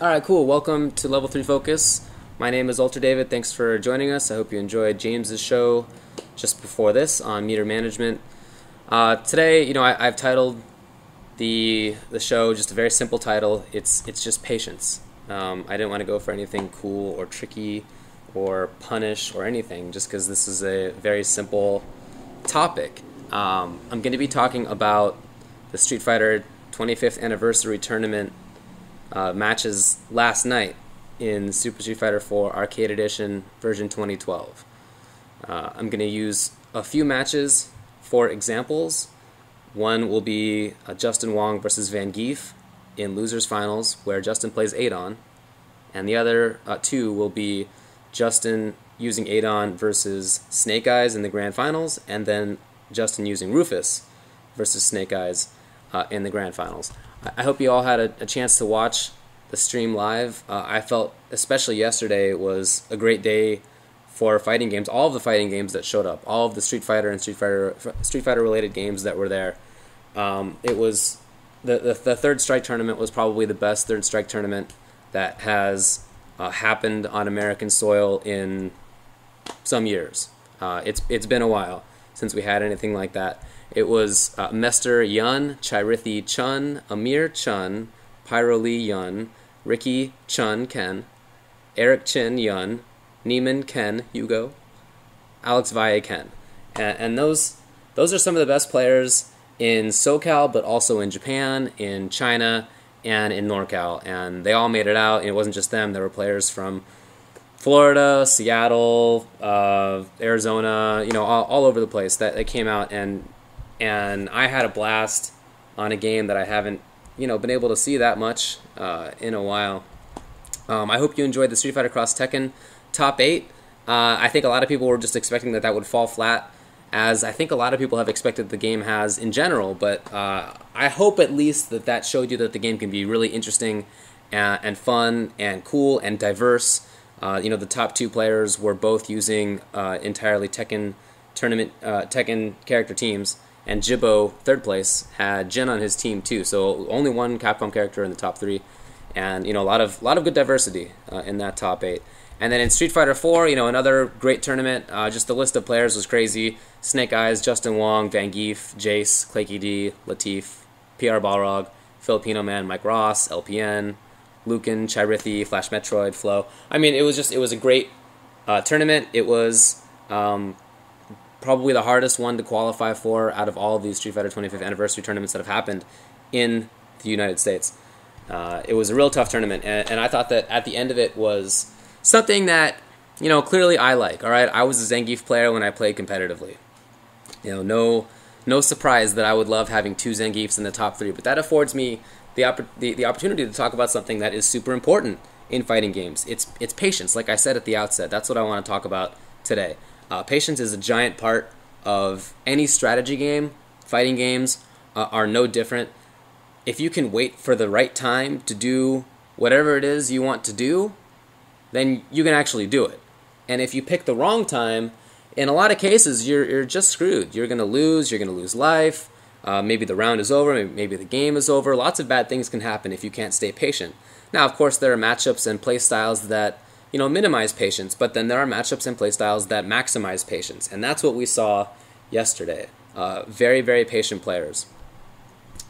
Alright, cool. Welcome to Level 3 Focus. My name is David. Thanks for joining us. I hope you enjoyed James's show just before this on meter management. Today, I've titled the show just a very simple title. It's just patience. I didn't want to go for anything cool or tricky or punish or anything, just because this is a very simple topic. I'm going to be talking about the Street Fighter 25th anniversary tournament matches last night in Super Street Fighter 4 Arcade Edition version 2012. I'm going to use a few matches for examples. One will be Justin Wong versus Vangief in Losers Finals, where Justin plays Adon, and the other two will be Justin using Adon versus SnakeEyez in the Grand Finals, and then Justin using Rufus versus SnakeEyez in the Grand Finals. I hope you all had a chance to watch the stream live. I felt, especially yesterday, it was a great day for fighting games. All of the fighting games that showed up, all of the Street Fighter and Street Fighter related games that were there. It was the Third Strike tournament was probably the best Third Strike tournament that has happened on American soil in some years. It's been a while since we had anything like that. It was Mester Yun, Chirithi Chun, Amir Chun, Pyro Lee Yun, Ricky Chun Ken, Eric Chin Yun, Neiman Ken Hugo, Alex Valle Ken. And those are some of the best players in SoCal, but also in Japan, in China, and in NorCal. And they all made it out. It wasn't just them. There were players from Florida, Seattle, Arizona, all over the place that came out, and I had a blast on a game that I haven't, been able to see that much in a while. I hope you enjoyed the Street Fighter Cross Tekken Top 8. I think a lot of people were just expecting that would fall flat, as I think a lot of people have expected the game has in general, but I hope at least that showed you that the game can be really interesting and fun and cool and diverse. The top two players were both using entirely Tekken tournament Tekken character teams, and Jibbo, third place, had Jin on his team too. So only one Capcom character in the top three, and a lot of good diversity in that top 8. And then in Street Fighter 4, another great tournament. Just the list of players was crazy: SnakeEyez, Justin Wong, Vangief, Jace, Claky D, Latif, PR Balrog, Filipino Man, Mike Ross, LPN, Lucan, Chirithi, Flash Metroid, Flo. I mean, it was a great tournament. It was probably the hardest one to qualify for out of all of these Street Fighter 25th anniversary tournaments that have happened in the United States. It was a real tough tournament, and I thought that at the end of it was something that, clearly I like. All right, I was a Zangief player when I played competitively. No surprise that I would love having two Zangiefs in the top 3, but that affords me the opportunity to talk about something that is super important in fighting games. It's patience, like I said at the outset. That's what I want to talk about today. Patience is a giant part of any strategy game. Fighting games are no different. If you can wait for the right time to do whatever it is you want to do, then you can actually do it. And if you pick the wrong time, in a lot of cases, you're just screwed. You're going to lose life. Maybe the round is over, maybe the game is over. Lots of bad things can happen if you can't stay patient. Now, of course, there are matchups and play styles that minimize patience, but then there are matchups and playstyles that maximize patience, and that's what we saw yesterday. Very, very patient players.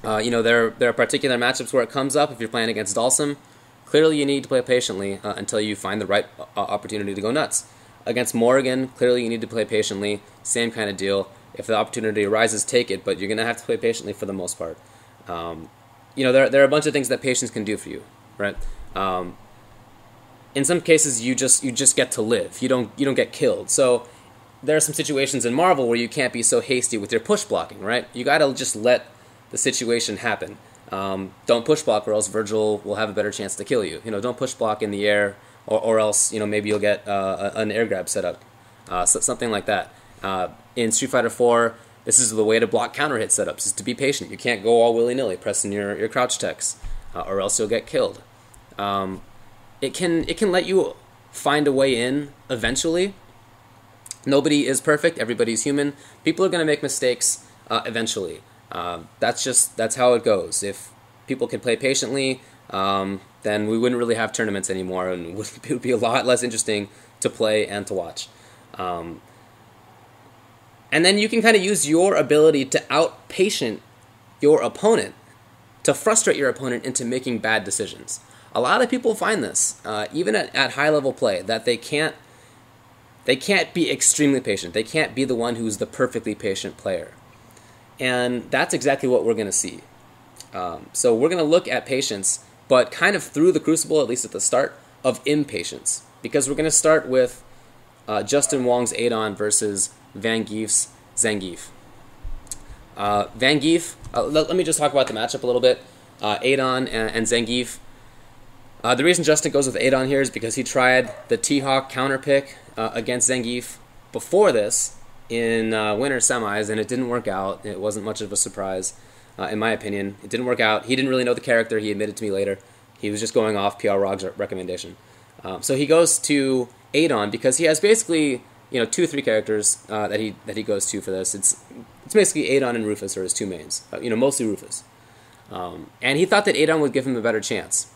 There are particular matchups where it comes up. If you're playing against Dalsum, clearly you need to play patiently until you find the right opportunity to go nuts. Against Morrigan, clearly you need to play patiently. Same kind of deal. If the opportunity arises, take it, but you're going to have to play patiently for the most part. There are a bunch of things that patience can do for you, right? In some cases, you just get to live. You don't get killed. So there are some situations in Marvel where you can't be so hasty with your push blocking, right? You got to just let the situation happen. Don't push block, or else Virgil will have a better chance to kill you. Don't push block in the air, or else maybe you'll get an air grab set up, something like that. In Street Fighter 4, this is the way to block counter hit setups: is to be patient. You can't go all willy nilly pressing your crouch techs, or else you'll get killed. It can let you find a way in eventually. Nobody is perfect. Everybody's human. People are going to make mistakes eventually. That's how it goes. If people could play patiently, then we wouldn't really have tournaments anymore, and it would be a lot less interesting to play and to watch. And then you can kind of use your ability to out-patient your opponent to frustrate your opponent into making bad decisions. A lot of people find this, even at high-level play, that they can't be extremely patient. They can't be the one who's the perfectly patient player. And that's exactly what we're going to see. So we're going to look at patience, but kind of through the crucible, at least at the start, of impatience. Because we're going to start with Justin Wong's Adon versus Vangief's Zangief. Vangief, let me just talk about the matchup a little bit. Adon and Zangief. The reason Justin goes with Adon here is because he tried the T-Hawk counter pick against Zangief before this in winter semis, and it didn't work out. It wasn't much of a surprise, in my opinion. It didn't work out. He didn't really know the character. He admitted to me later. He was just going off PR-Rog's recommendation. So he goes to Adon because he has basically 2 or 3 characters that he goes to for this. It's basically Adon and Rufus are his 2 mains. Mostly Rufus. And he thought that Adon would give him a better chance.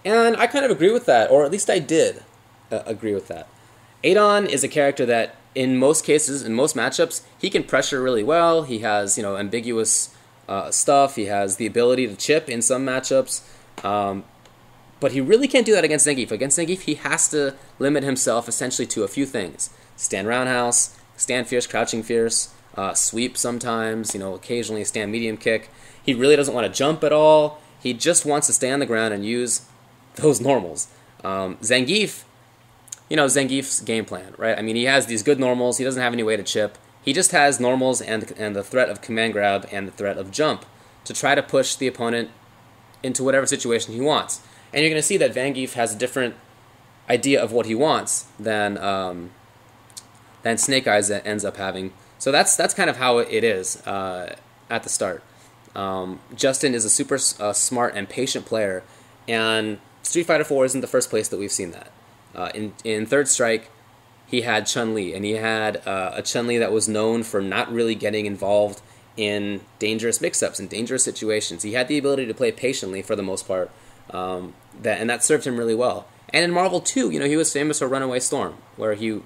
And I kind of agree with that, or at least I did agree with that. Adon is a character that, in most cases, in most matchups, he can pressure really well. He has, ambiguous stuff. He has the ability to chip in some matchups. But he really can't do that against Zangief. Against Zangief, he has to limit himself essentially to a few things. Stand roundhouse, stand fierce, crouching fierce, sweep sometimes, occasionally stand medium kick. He really doesn't want to jump at all. He just wants to stay on the ground and use those normals. Zangief, Zangief's game plan, right? I mean, he has these good normals. He doesn't have any way to chip. He just has normals and the threat of command grab and the threat of jump to try to push the opponent into whatever situation he wants. And you're going to see that Vangief has a different idea of what he wants than SnakeEyez ends up having. So that's kind of how it is at the start. Justin is a super smart and patient player, and Street Fighter 4 isn't the first place that we've seen that. In Third Strike, he had Chun-Li, and he had a Chun-Li that was known for not really getting involved in dangerous mix-ups and dangerous situations. He had the ability to play patiently for the most part, and that served him really well. And in Marvel 2, he was famous for Runaway Storm, where he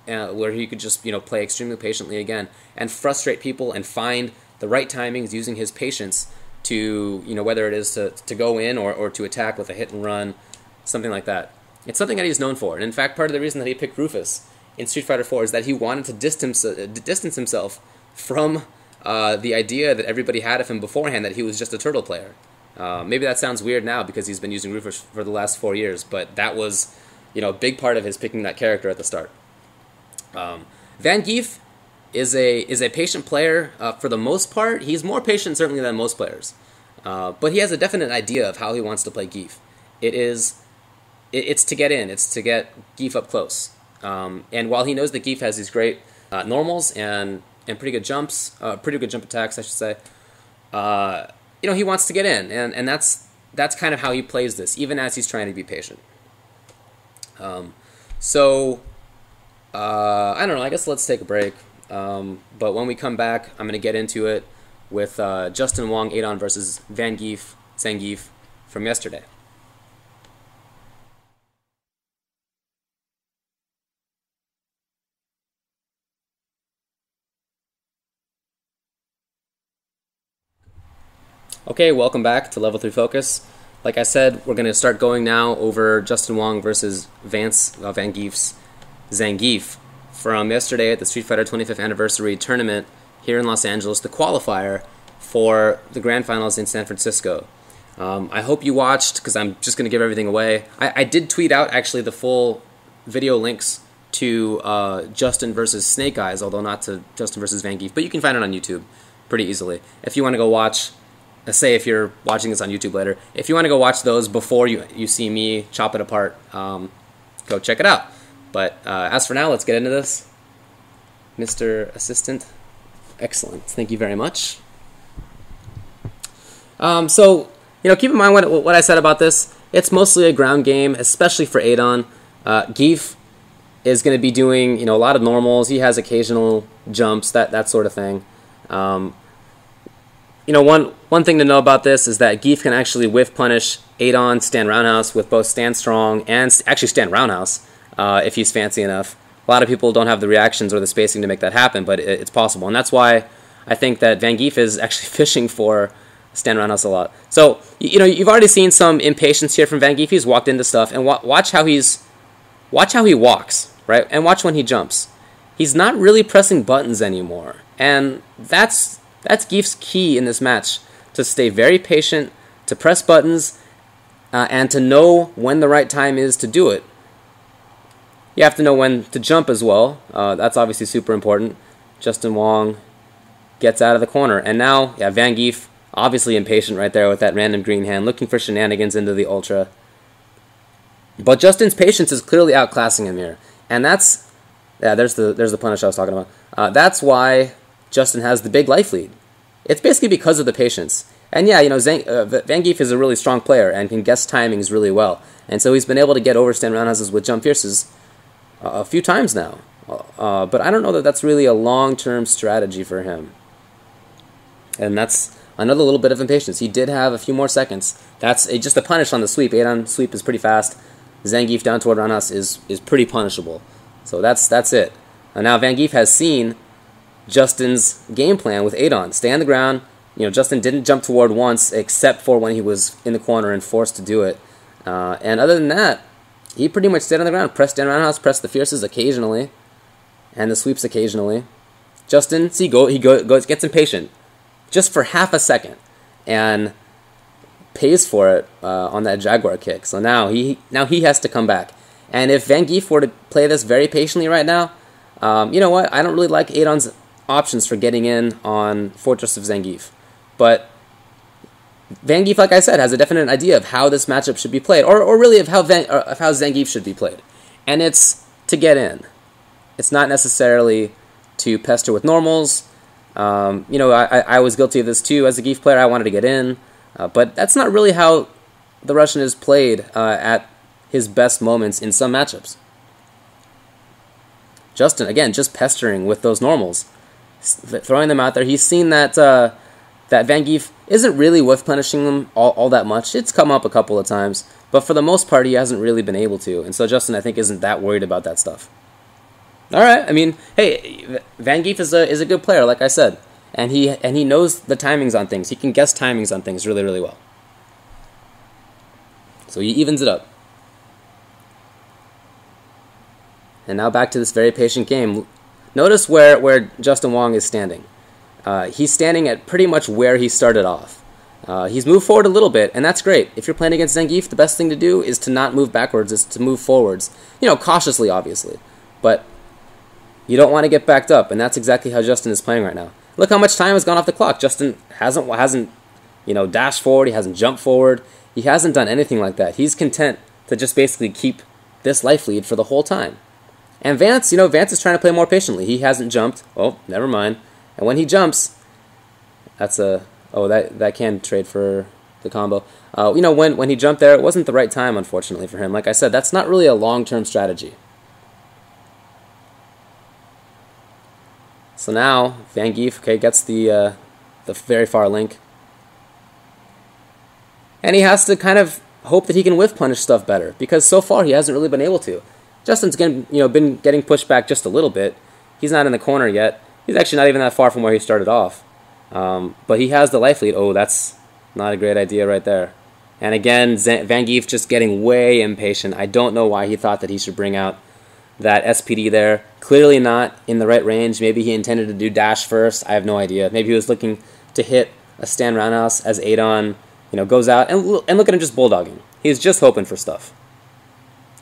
could just play extremely patiently again and frustrate people and find the right timings using his patience to whether it is to go in or to attack with a hit and run, something like that. It's something that he's known for. And in fact, part of the reason that he picked Rufus in Street Fighter 4 is that he wanted to distance himself from the idea that everybody had of him beforehand, that he was just a turtle player. Maybe that sounds weird now because he's been using Rufus for the last 4 years, but that was a big part of his picking that character at the start. Vangief is a patient player for the most part. He's more patient certainly than most players, but he has a definite idea of how he wants to play Gief. It's to get in. It's to get Gief up close. And while he knows that Gief has these great normals and pretty good jumps, pretty good jump attacks, I should say, he wants to get in, and that's kind of how he plays this, even as he's trying to be patient. I don't know, I guess let's take a break. But when we come back, I'm going to get into it with Justin Wong Adon versus Vangief Zangief from yesterday. Okay, welcome back to Level 3 Focus. Like I said, we're going to start going now over Justin Wong versus Vangief's Zangief from yesterday at the Street Fighter 25th Anniversary Tournament here in Los Angeles, the qualifier for the Grand Finals in San Francisco. I hope you watched, because I'm just going to give everything away. I did tweet out, actually, the full video links to Justin versus SnakeEyez, although not to Justin versus Vangief, but you can find it on YouTube pretty easily. If you want to go watch, say if you're watching this on YouTube later, if you want to go watch those before you see me chop it apart, go check it out. But as for now, let's get into this. Mr. Assistant, excellent. Thank you very much. So, keep in mind what I said about this. It's mostly a ground game, especially for Adon. Gief is going to be doing, a lot of normals. He has occasional jumps, that sort of thing. one thing to know about this is that Gief can actually whiff punish Adon stand roundhouse with both stand strong and actually stand roundhouse if he's fancy enough. A lot of people don't have the reactions or the spacing to make that happen, but it's possible. And that's why I think that Vangief is actually fishing for stand roundhouse a lot. So, you've already seen some impatience here from Vangief. He's walked into stuff, and watch how he walks, right? And watch when he jumps. He's not really pressing buttons anymore. And that's Gief's key in this match, to stay very patient, to press buttons, and to know when the right time is to do it. You have to know when to jump as well. That's obviously super important. Justin Wong gets out of the corner. And now, Vangief, obviously impatient right there with that random green hand, looking for shenanigans into the Ultra. But Justin's patience is clearly outclassing him here. And that's, there's the punish I was talking about. That's why Justin has the big life lead. It's basically because of the patience. And Vangief is a really strong player and can guess timings really well. And so he's been able to get over stand roundhouses with jump fierces a few times now. But I don't know that that's really a long-term strategy for him. And that's another little bit of impatience. He did have a few more seconds. That's just a punish on the sweep. Adon sweep is pretty fast. Zangief down toward roundhouse is pretty punishable. So that's it. And now Vangief has seen Justin's game plan with Adon. Stay on the ground. Justin didn't jump toward once, except for when he was in the corner and forced to do it. And other than that, he pretty much stayed on the ground. Pressed down roundhouse, pressed the fierces occasionally, and the sweeps occasionally. Justin, see, gets impatient just for half a second, and pays for it on that Jaguar kick. So now he has to come back. And if Vangief were to play this very patiently right now, you know what? I don't really like Adon's options for getting in on Fortress of Zangief. But Vangief, like I said, has a definite idea of how this matchup should be played, or really of how Zangief should be played. And it's to get in. It's not necessarily to pester with normals. I was guilty of this too as a Gief player. I wanted to get in. But that's not really how the Russian is played at his best moments in some matchups. Justin, again, just pestering with those normals. Throwing them out there. He's seen that that Vangief isn't really whiff punishing them all that much. It's come up a couple of times, but for the most part, he hasn't really been able to. And so Justin, I think, isn't that worried about that stuff. All right, I mean, hey, Vangief is a good player, like I said, and he knows the timings on things. He can guess timings on things really, really well. So he evens it up. And now back to this very patient game. Notice where Justin Wong is standing. He's standing at pretty much where he started off. He's moved forward a little bit, and that's great. If you're playing against Zangief, the best thing to do is to not move backwards, is to move forwards. Cautiously, obviously. But you don't want to get backed up, and that's exactly how Justin is playing right now. Look how much time has gone off the clock. Justin hasn't dashed forward. He hasn't jumped forward. He hasn't done anything like that. He's content to just basically keep this life lead for the whole time. And Vance, Vance is trying to play more patiently. He hasn't jumped. Oh, never mind. And when he jumps, that can trade for the combo. When he jumped there, it wasn't the right time, unfortunately, for him. Like I said, that's not really a long-term strategy. So now, Vangief, gets the very far link. And he has to kind of hope that he can whiff punish stuff better, because so far he hasn't really been able to. Justin's been getting pushed back just a little bit. He's not in the corner yet. He's actually not even that far from where he started off. But he has the life lead. Oh, that's not a great idea right there. And again, Vangief just getting way impatient. I don't know why he thought that he should bring out that SPD there. Clearly not in the right range. Maybe he intended to do dash first. I have no idea. Maybe he was looking to hit a stand roundhouse as Adon goes out. And look at him just bulldogging. He's just hoping for stuff.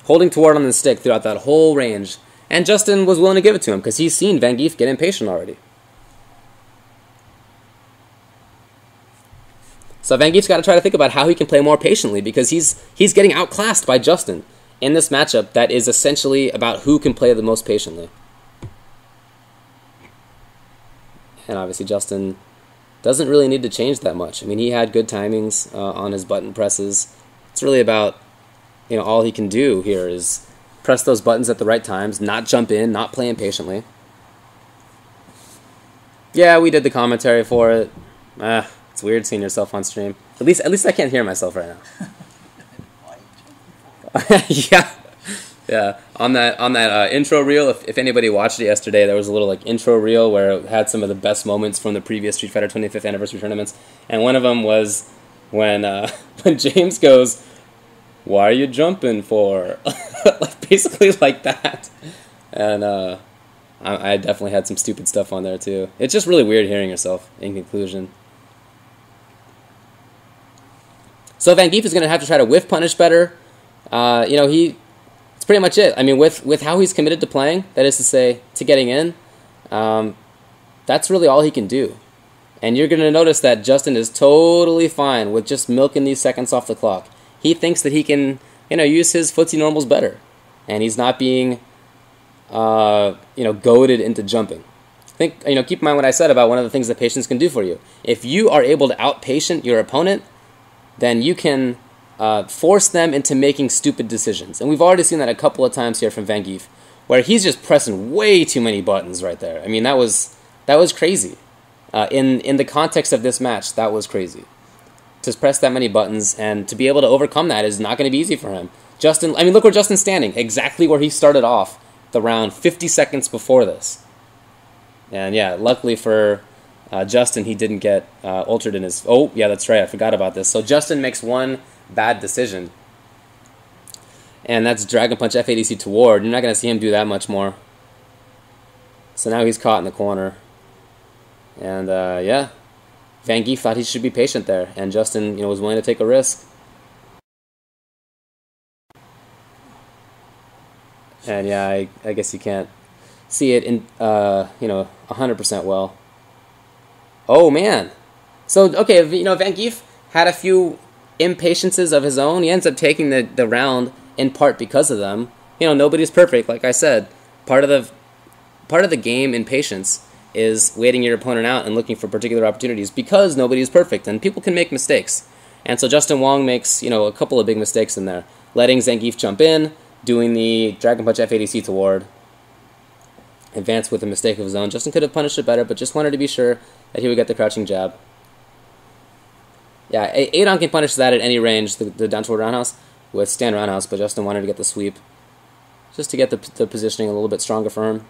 Holding toward on the stick throughout that whole range. And Justin was willing to give it to him because he's seen Vangief get impatient already. So Vangief's got to try to think about how he can play more patiently, because he's getting outclassed by Justin in this matchup that is essentially about who can play the most patiently. And obviously Justin doesn't really need to change that much. I mean, he had good timings on his button presses. It's really about, all he can do here is press those buttons at the right times, not jump in, not play impatiently. Yeah, we did the commentary for it. It's weird seeing yourself on stream. At least I can't hear myself right now. Yeah. Yeah, on that intro reel, if anybody watched it yesterday, there was a little like intro reel where it had some of the best moments from the previous Street Fighter 25th anniversary tournaments, and one of them was when when James goes, "Why are you jumping for?" Like basically like that, and I definitely had some stupid stuff on there too. It's just really weird hearing yourself. In conclusion, so Vangief is going to have to try to whiff punish better. It's pretty much it. I mean, with how he's committed to playing, that is to say, to getting in, that's really all he can do. And you're going to notice that Justin is totally fine with just milking these seconds off the clock. He thinks that he can, use his footsie normals better. And he's not being, goaded into jumping. Keep in mind what I said about one of the things that patience can do for you. If you are able to out-patient your opponent, then you can force them into making stupid decisions. And we've already seen that a couple of times here from Vangief, where he's just pressing way too many buttons right there. I mean, that was crazy. In the context of this match, that was crazy. To press that many buttons and to be able to overcome that is not going to be easy for him. Look where Justin's standing. Exactly where he started off the round 50 seconds before this. And yeah, luckily for Justin, he didn't get ultraed in his... Oh, yeah, that's right. I forgot about this. So Justin makes one bad decision, and that's Dragon Punch FADC to ward. You're not going to see him do that much more. So now he's caught in the corner. And yeah, Vangief thought he should be patient there, and Justin was willing to take a risk. And yeah, I guess you can't see it in 100% well. Oh man. So okay, Vangief had a few impatiences of his own. He ends up taking the round in part because of them. Nobody's perfect, like I said. Part of the game in patience is waiting your opponent out and looking for particular opportunities, because nobody's perfect and people can make mistakes. And so Justin Wong makes a couple of big mistakes in there, letting Zangief jump in, doing the Dragon Punch FADC to ward, advance with a mistake of his own. Justin could have punished it better, but just wanted to be sure that he would get the crouching jab. Yeah, Adon can punish that at any range, the down toward roundhouse, with stand roundhouse, but Justin wanted to get the sweep, just to get the positioning a little bit stronger for him.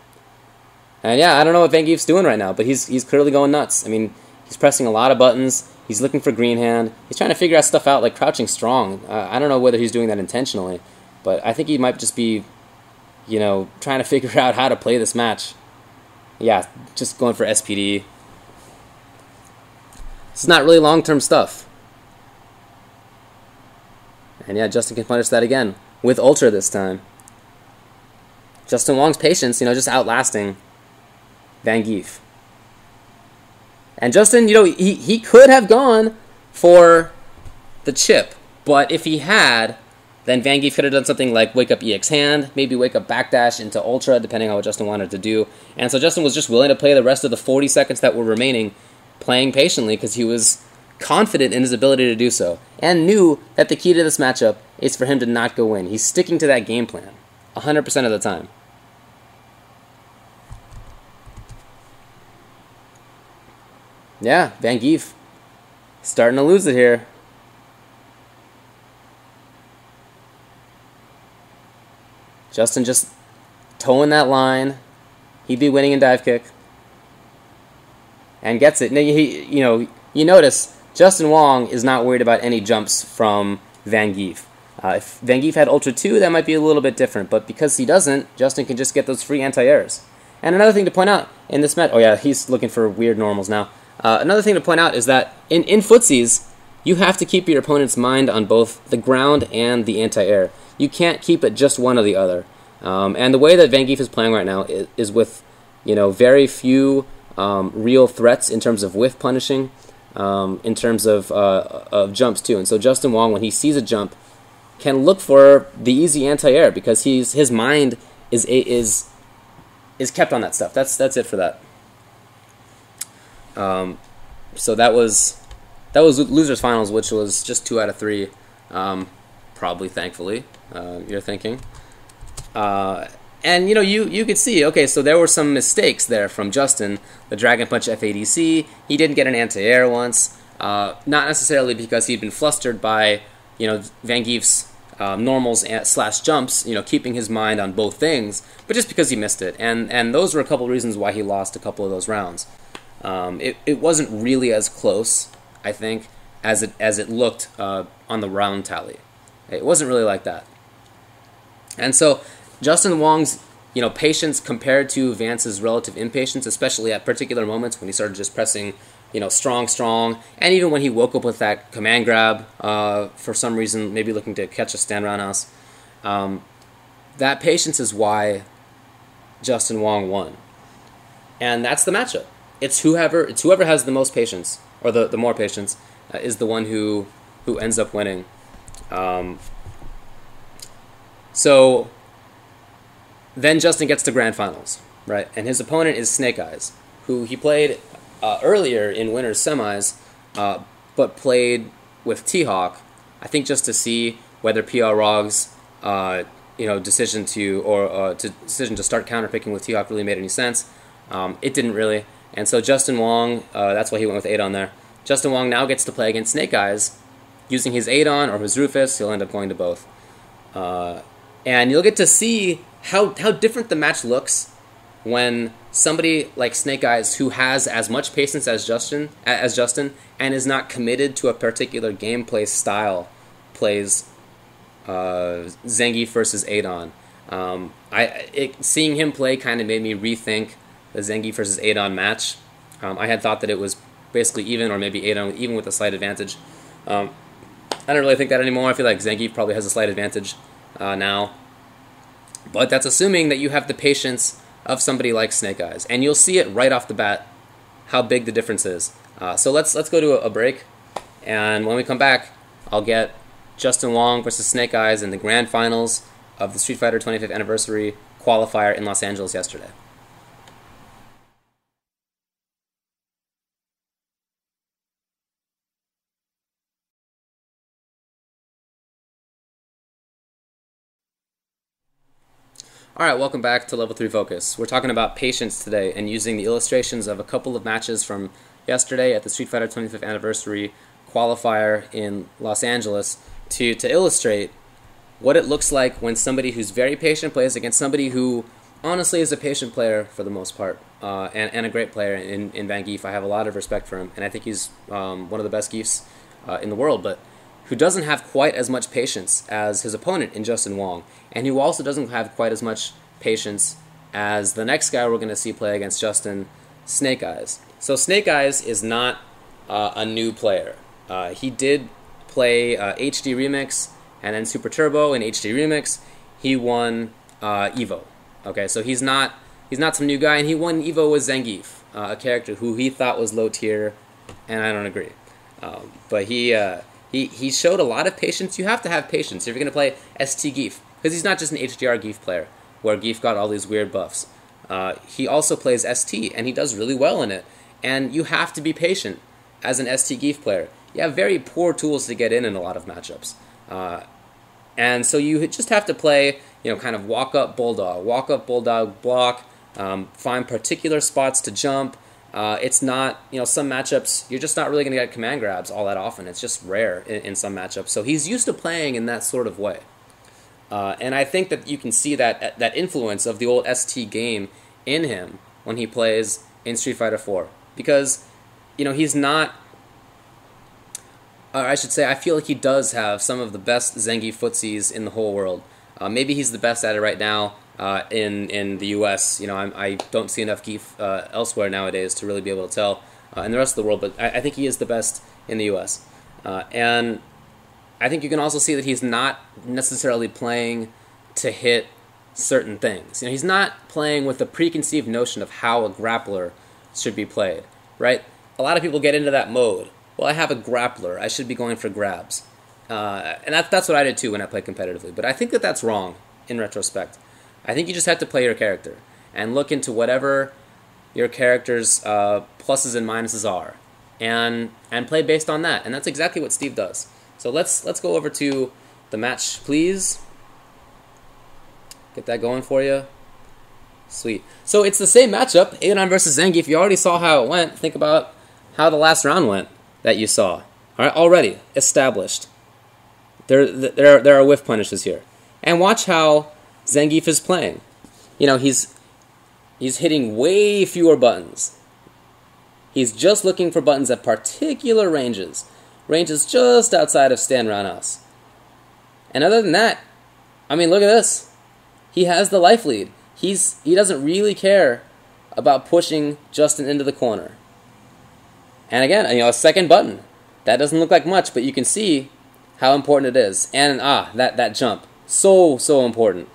And yeah, I don't know what Vangief's doing right now, but he's clearly going nuts. I mean, he's pressing a lot of buttons, he's looking for green hand, he's trying to figure out stuff out like crouching strong. I don't know whether he's doing that intentionally, but I think he might just be, trying to figure out how to play this match. Yeah, just going for SPD. It's not really long-term stuff. And yeah, Justin can punish that again, with Ultra this time. Justin Wong's patience, just outlasting Vangief. And Justin, he could have gone for the chip, but if he had, then Vangief could have done something like wake up EX hand, maybe wake up backdash into Ultra, depending on what Justin wanted to do. And so Justin was just willing to play the rest of the 40 seconds that were remaining, playing patiently, because he was confident in his ability to do so, and knew that the key to this matchup is for him to not go in. He's sticking to that game plan 100% of the time. Yeah, Vangief starting to lose it here. Justin just towing that line. He'd be winning in dive kick. And gets it. Now, you notice Justin Wong is not worried about any jumps from Vangief. If Vangief had Ultra 2, that might be a little bit different. But because he doesn't, Justin can just get those free anti-airs. And another thing to point out in this match... Oh yeah, he's looking for weird normals now. Another thing to point out is that in footsies, you have to keep your opponent's mind on both the ground and the anti-air. You can't keep it just one or the other. And the way that Vangief is playing right now is with very few real threats in terms of whiff punishing, in terms of jumps too. And so Justin Wong, when he sees a jump, can look for the easy anti-air because his mind is kept on that stuff. That's it for that. So that was losers finals, which was just 2 out of 3, probably thankfully. You're thinking, and you could see, okay, so there were some mistakes there from Justin. The Dragon Punch FADC, he didn't get an anti-air once. not necessarily because he'd been flustered by, Vangief's normals slash jumps, keeping his mind on both things, but just because he missed it. And those were a couple of reasons why he lost a couple of those rounds. It wasn't really as close, I think, as it looked on the round tally. It wasn't really like that. And so Justin Wong's patience compared to Vance's relative impatience, especially at particular moments when he started just pressing strong, and even when he woke up with that command grab for some reason, maybe looking to catch a stand roundhouse, that patience is why Justin Wong won. And that's the matchup. It's whoever has the most patience, or the more patience, is the one who ends up winning. So then Justin gets to grand finals, right? And his opponent is SnakeEyez, who he played earlier in winners semis, but played with T-Hawk, I think just to see whether PR Rog's decision to start counterpicking with T-Hawk really made any sense. It didn't really, and so Justin Wong, that's why he went with Adon there. Justin Wong now gets to play against SnakeEyez using his Adon or his Rufus. He'll end up going to both, and you'll get to see how different the match looks when somebody like SnakeEyez, who has as much patience as Justin and is not committed to a particular gameplay style, plays Zangief versus Adon. Seeing him play kind of made me rethink the Zangief versus Adon match. I had thought that it was basically even, or maybe Adon even with a slight advantage. I don't really think that anymore. I feel like Zangief probably has a slight advantage now. But that's assuming that you have the patience of somebody like SnakeEyez, and you'll see it right off the bat how big the difference is. So let's go to a break, and when we come back, I'll get Justin Wong versus SnakeEyez in the grand finals of the Street Fighter 25th anniversary qualifier in Los Angeles yesterday. Alright, welcome back to Level 3 Focus. We're talking about patience today and using the illustrations of a couple of matches from yesterday at the Street Fighter 25th anniversary qualifier in Los Angeles to illustrate what it looks like when somebody who's very patient plays against somebody who honestly is a patient player for the most part, and a great player in Vangief. I have a lot of respect for him, and I think he's one of the best Giefs in the world, but who doesn't have quite as much patience as his opponent in Justin Wong, and who also doesn't have quite as much patience as the next guy we're going to see play against Justin, SnakeEyez. So SnakeEyez is not a new player. He did play HD Remix and then Super Turbo in HD Remix. He won Evo. Okay, so he's not some new guy, and he won Evo with Zangief, a character who he thought was low tier, and I don't agree. But he showed a lot of patience. You have to have patience if you're going to play ST Gief, because he's not just an HDR Gief player, where Gief got all these weird buffs. He also plays ST, and he does really well in it. And you have to be patient as an ST Gief player. You have very poor tools to get in a lot of matchups. And so you just have to play, kind of walk up bulldog, block, find particular spots to jump. It's not, some matchups, you're just not really going to get command grabs all that often. It's just rare in some matchups. So he's used to playing in that sort of way. And I think that you can see that influence of the old ST game in him when he plays in Street Fighter 4. Because, he's not, or I should say, I feel like he does have some of the best Zangief footsies in the whole world. Maybe he's the best at it right now. In the U.S., I don't see enough Gief elsewhere nowadays to really be able to tell in the rest of the world, but I think he is the best in the U.S. And I think you can also see that he's not necessarily playing to hit certain things. He's not playing with a preconceived notion of how a grappler should be played, right? A lot of people get into that mode. Well, I have a grappler. I should be going for grabs. And that's what I did too when I played competitively. But I think that that's wrong in retrospect. I think you just have to play your character and look into whatever your character's pluses and minuses are, and play based on that. And that's exactly what Steve does. So let's go over to the match, please. Get that going for you. Sweet. So it's the same matchup, Adon versus Zangief. You already saw how it went. Think about how the last round went. that you saw. All right, already established. There are whiff punishes here. And watch how Zangief is playing. You know, he's hitting way fewer buttons. He's just looking for buttons at particular ranges just outside of stand roundhouse. And other than that, I mean, look at this. He has the life lead. He doesn't really care about pushing Justin into the corner. And again, you know, a second button. That doesn't look like much, but you can see how important it is. And that jump, so important.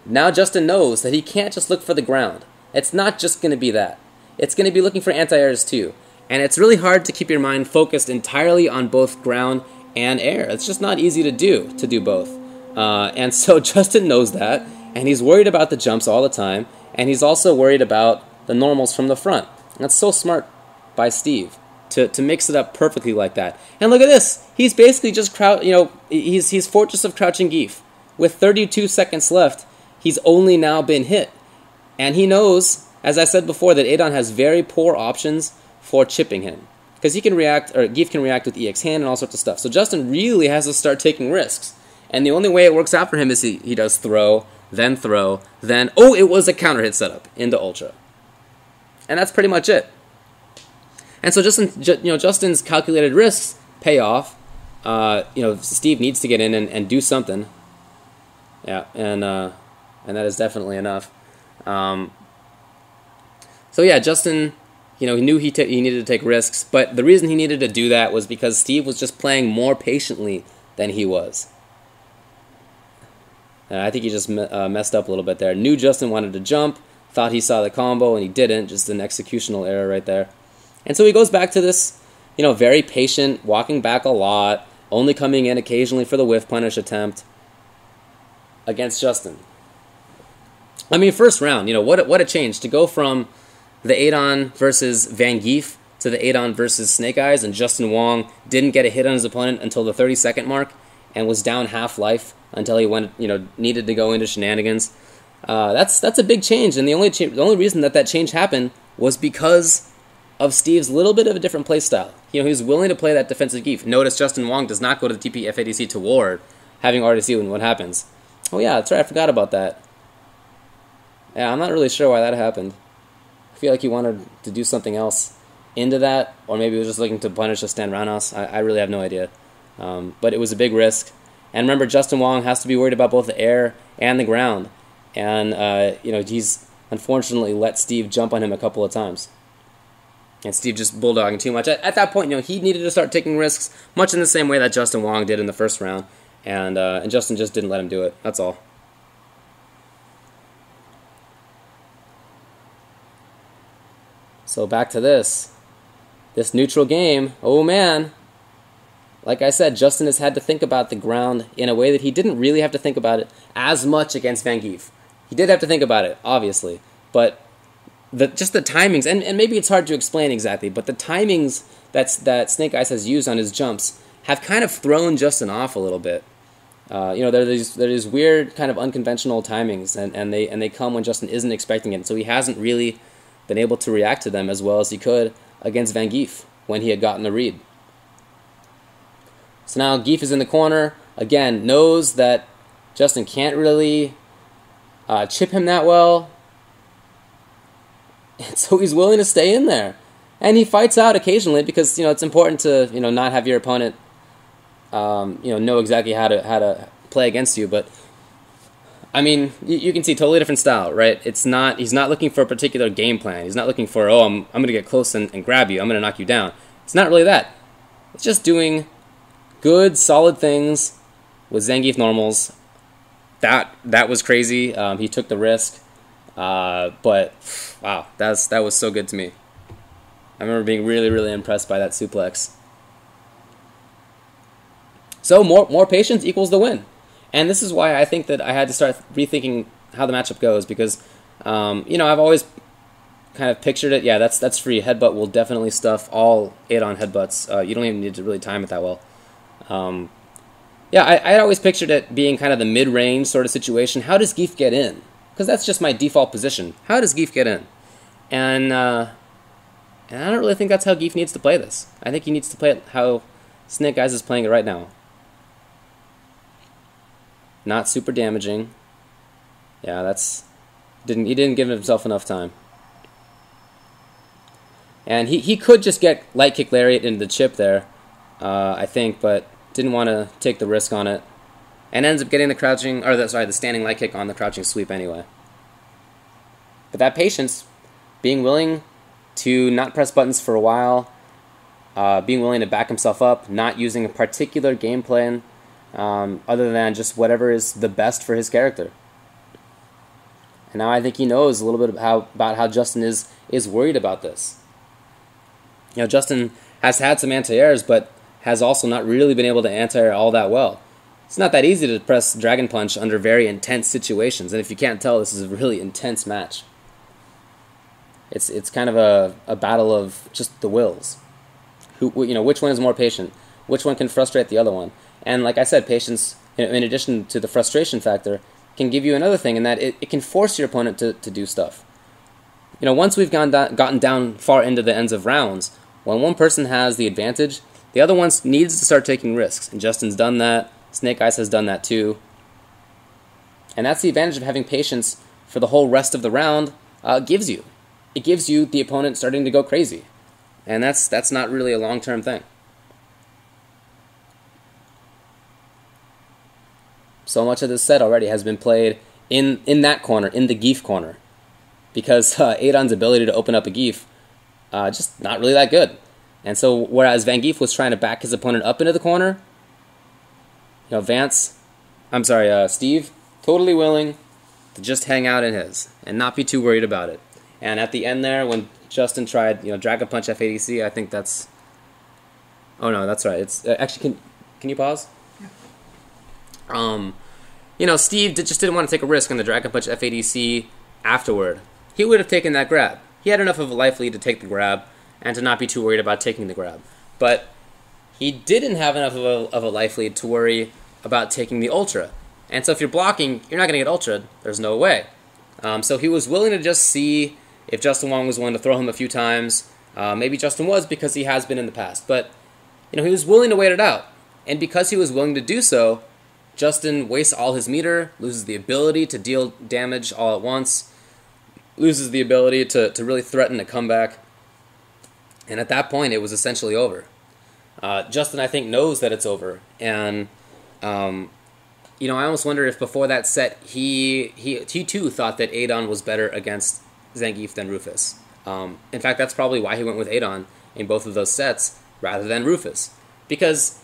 Now Justin knows that he can't just look for the ground. It's not just going to be that. It's going to be looking for anti-airs too. And it's really hard to keep your mind focused entirely on both ground and air. It's just not easy to do both. And so Justin knows that, and he's worried about the jumps all the time, and he's also worried about the normals from the front. And that's so smart by Steve to mix it up perfectly like that. And look at this. He's basically just he's Fortress of Crouching Geef. With 32 seconds left, he's only now been hit. And he knows, as I said before, that Adon has very poor options for chipping him. Because he can react, or Geef can react with EX hand and all sorts of stuff. So Justin really has to start taking risks. And the only way it works out for him is he does throw, then, oh, it was a counter hit setup into Ultra. And that's pretty much it. And so Justin's calculated risks pay off. Steve needs to get in and do something. Yeah, and that is definitely enough. So yeah, Justin, he knew he needed to take risks, but the reason he needed to do that was because Steve was just playing more patiently than he was. And I think he just messed up a little bit there. Knew Justin wanted to jump, thought he saw the combo, and he didn't. Just an executional error right there. And so he goes back to this, very patient, walking back a lot, only coming in occasionally for the whiff punish attempt against Justin. I mean, first round, what a change to go from the Adon versus Vangief to the Adon versus SnakeEyez, and Justin Wong didn't get a hit on his opponent until the 30-second mark and was down half life until he went, needed to go into shenanigans. That's a big change, and the only reason that change happened was because of Steve's little bit of a different play style. He was willing to play that defensive Geef. Notice Justin Wong does not go to the TP FADC to ward, having already seen what happens. Oh yeah, that's right, I forgot about that. Yeah, I'm not really sure why that happened. I feel like he wanted to do something else into that, or maybe he was just looking to punish a stand roundhouse. I really have no idea. But it was a big risk. And remember, Justin Wong has to be worried about both the air and the ground. And, he's unfortunately let Steve jump on him a couple of times. And Steve just bulldogging too much. At that point, he needed to start taking risks, much in the same way that Justin Wong did in the first round. And Justin just didn't let him do it. That's all. So back to this neutral game. Oh man. Like I said, Justin has had to think about the ground in a way that he didn't really have to think about it as much against Vangief. He did have to think about it, obviously, but just the timings, and maybe it's hard to explain exactly, but the timings that SnakeEyez has used on his jumps have kind of thrown Justin off a little bit. There are these weird kind of unconventional timings, and they come when Justin isn't expecting it, so he hasn't really been able to react to them as well as he could against Vangief when he had gotten the read. So now Geef is in the corner, again, knows that Justin can't really chip him that well, and so he's willing to stay in there. And he fights out occasionally because, it's important to, not have your opponent, know exactly how to play against you. But, I mean, you can see totally different style, right? He's not looking for a particular game plan. He's not looking for, I'm going to get close and grab you. I'm going to knock you down. It's not really that. It's just doing good, solid things with Zangief normals. That was crazy. He took the risk. But, wow, that was so good to me. I remember being really, really impressed by that suplex. So more patience equals the win. And this is why I think that I had to start rethinking how the matchup goes, because, I've always kind of pictured it. Yeah, that's free. Headbutt will definitely stuff all Adon headbutts. You don't even need to really time it that well. I had always pictured it being kind of the mid-range sort of situation. How does Geef get in? Because that's just my default position. How does Geef get in? And And I don't really think that's how Gief needs to play this. I think he needs to play it how SnakeEyez is playing it right now. Not super damaging. Yeah, he didn't give himself enough time. And he could just get light kick lariat into the chip there, I think, but didn't want to take the risk on it. And ends up getting the standing light kick on the crouching sweep anyway. But that patience, being willing to not press buttons for a while, being willing to back himself up, not using a particular game plan other than just whatever is the best for his character. And now I think he knows a little bit about how Justin is worried about this. You know, Justin has had some anti-airs, but has also not really been able to anti-air all that well. It's not that easy to press Dragon Punch under very intense situations, and if you can't tell, this is a really intense match. It's kind of a battle of just the wills. Which one is more patient? Which one can frustrate the other one? And like I said, patience, in addition to the frustration factor, can give you another thing in that it can force your opponent to do stuff. Once we've gotten down far into the ends of rounds, when one person has the advantage, the other one needs to start taking risks. And Justin's done that. SnakeEyez has done that too. And that's the advantage of having patience for the whole rest of the round gives you. It gives you the opponent starting to go crazy. And that's not really a long-term thing. So much of this set already has been played in that corner, in the Gief corner. Because Adon's ability to open up a Gief, just not really that good. And so whereas Vangief was trying to back his opponent up into the corner, Steve, totally willing to just hang out in his and not be too worried about it. And at the end there, when Justin tried, Dragon Punch F80C, I think that's... Oh no, that's right. It's actually, can you pause? Yeah. Steve just didn't want to take a risk on the Dragon Punch F80C afterward. He would have taken that grab. He had enough of a life lead to take the grab and to not be too worried about taking the grab. But he didn't have enough of a life lead to worry about taking the Ultra. And so if you're blocking, you're not going to get Ultra. There's no way. So he was willing to just see if Justin Wong was willing to throw him a few times. Maybe Justin was because he has been in the past. But he was willing to wait it out. And because he was willing to do so, Justin wastes all his meter, loses the ability to deal damage all at once, loses the ability to really threaten a comeback. And at that point, it was essentially over. Justin, I think, knows that it's over. And, I almost wonder if before that set, he too thought that Adon was better against Zangief than Rufus. In fact, that's probably why he went with Adon in both of those sets rather than Rufus. Because,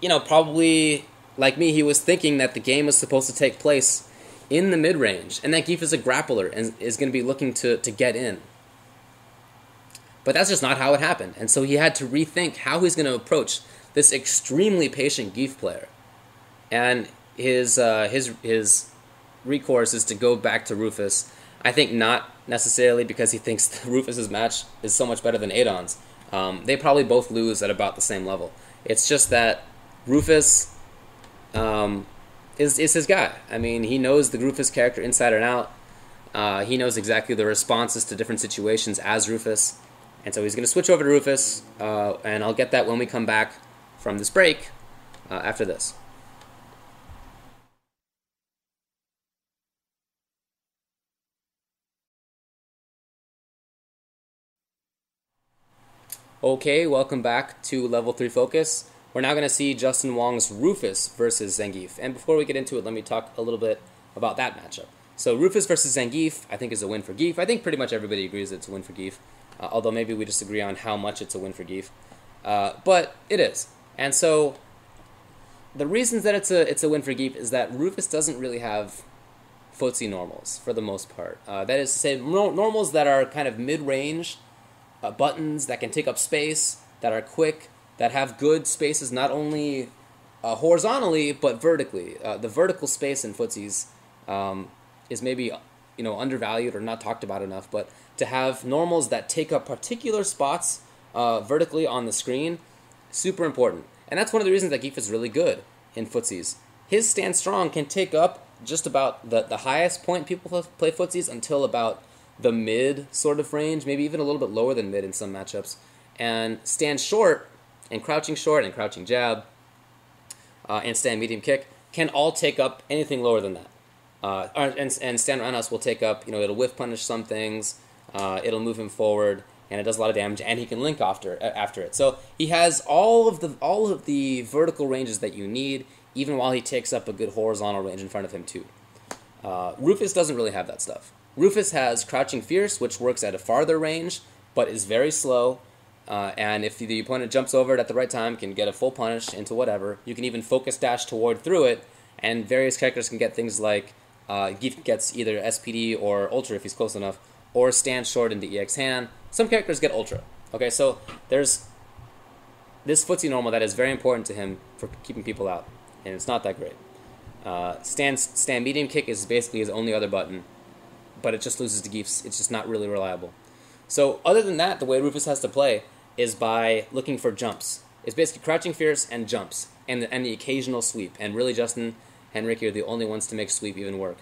probably like me, he was thinking that the game was supposed to take place in the mid-range, and that Gief is a grappler and is going to be looking to get in. But that's just not how it happened, and so he had to rethink how he's going to approach this extremely patient Gief player. And his recourse is to go back to Rufus. I think not necessarily because he thinks Rufus's match is so much better than Adon's. They probably both lose at about the same level. It's just that Rufus is his guy. I mean, he knows the Rufus character inside and out. He knows exactly the responses to different situations as Rufus. And so he's going to switch over to Rufus, and I'll get that when we come back from this break after this. Okay, welcome back to Level 3 Focus. We're now going to see Justin Wong's Rufus versus Zangief. And before we get into it, let me talk a little bit about that matchup. So Rufus versus Zangief, I think, is a win for Gief. I think pretty much everybody agrees it's a win for Gief. Although maybe we disagree on how much it's a win for Gief. But it is. And so the reasons that it's a win for Gief is that Rufus doesn't really have footsie normals for the most part. That is to say, normals that are kind of mid-range, buttons that can take up space, that are quick, that have good spaces not only horizontally but vertically. The vertical space in footsies is maybe undervalued or not talked about enough, but to have normals that take up particular spots vertically on the screen, super important. And that's one of the reasons that Gief is really good in footsies. His stand strong can take up just about the highest point people play footsies until about the mid sort of range, maybe even a little bit lower than mid in some matchups, and stand short and crouching jab and stand medium kick can all take up anything lower than that. And stand around us will take up, it'll whiff punish some things, it'll move him forward, and it does a lot of damage, and he can link after it. So he has all of the vertical ranges that you need, even while he takes up a good horizontal range in front of him too. Rufus doesn't really have that stuff. Rufus has Crouching Fierce, which works at a farther range, but is very slow, and if the opponent jumps over it at the right time, can get a full punish into whatever. You can even focus dash toward through it, and various characters can get things like, Zangief gets either SPD or Ultra if he's close enough, or stand short into EX hand. Some characters get Ultra. Okay, so there's this footsie normal that is very important to him for keeping people out, and it's not that great. Stand medium kick is basically his only other button, but it just loses to Gief's. It's just not really reliable. So other than that, the way Rufus has to play is by looking for jumps. It's basically Crouching Fierce and jumps, and the occasional sweep. And really, Justin and Ricky are the only ones to make sweep even work.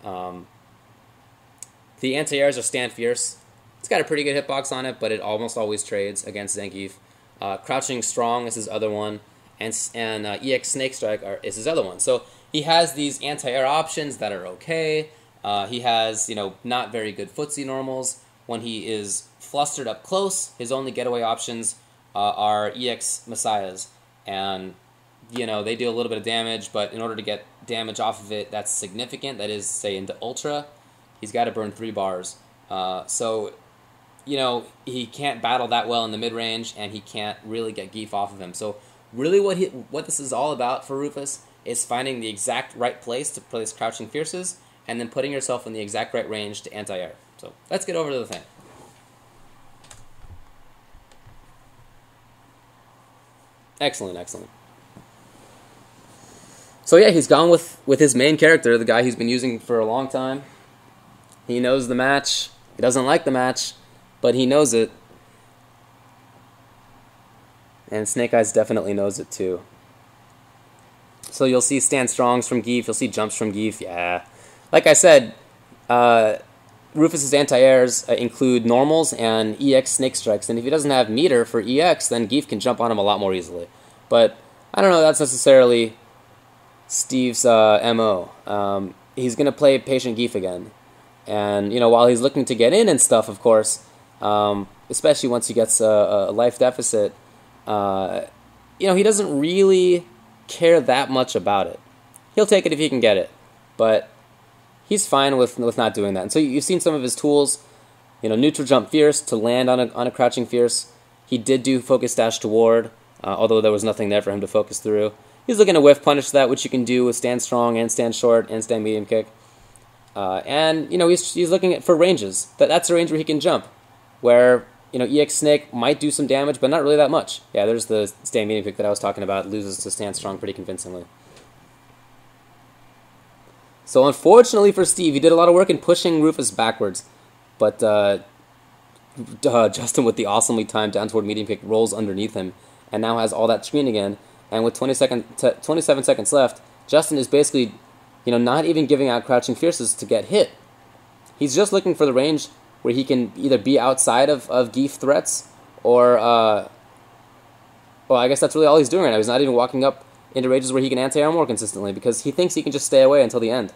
The anti-airs are Stand Fierce. It's got a pretty good hitbox on it, but it almost always trades against Zangief. Crouching Strong is his other one, and EX Snake Strike is his other one. So he has these anti-air options that are okay. He has, not very good footsie normals. When he is flustered up close, his only getaway options are EX Messiahs. And, they do a little bit of damage, but in order to get damage off of it that's significant, that is, say, into Ultra, he's got to burn 3 bars. So, he can't battle that well in the mid-range, and he can't really get Gief off of him. So, really what this is all about for Rufus is finding the exact right place to place Crouching Fierces, and then putting yourself in the exact right range to anti-air. So let's get over to the thing. Excellent, excellent. So yeah, he's gone with his main character, the guy he's been using for a long time. He knows the match. He doesn't like the match, but he knows it. And SnakeEyez definitely knows it too. So you'll see stand strongs from Gief, you'll see jumps from Gief, yeah. Like I said, Rufus's anti-airs include normals and EX snake strikes, and if he doesn't have meter for EX, then Gief can jump on him a lot more easily. But I don't know, that's necessarily Steve's MO. He's going to play patient Gief again. And, while he's looking to get in and stuff, of course, especially once he gets a life deficit, he doesn't really care that much about it. He'll take it if he can get it, but he's fine with not doing that. And so you've seen some of his tools, neutral jump fierce to land on a crouching fierce. He did do focus dash toward, although there was nothing there for him to focus through. He's looking to whiff punish that, which you can do with stand strong and stand short and stand medium kick. And he's looking for ranges. That's a range where he can jump, where EX Snake might do some damage, but not really that much. Yeah, there's the stand medium kick that I was talking about. Loses to stand strong pretty convincingly. So unfortunately for Steve, he did a lot of work in pushing Rufus backwards, but Justin, with the awesomely timed down toward medium kick, rolls underneath him, and now has all that screen again. And with 27 seconds left, Justin is basically, not even giving out crouching fierces to get hit. He's just looking for the range where he can either be outside of Gief threats, or, well, I guess that's really all he's doing right now. He's not even walking up into ranges where he can anti-air more consistently, because he thinks he can just stay away until the end.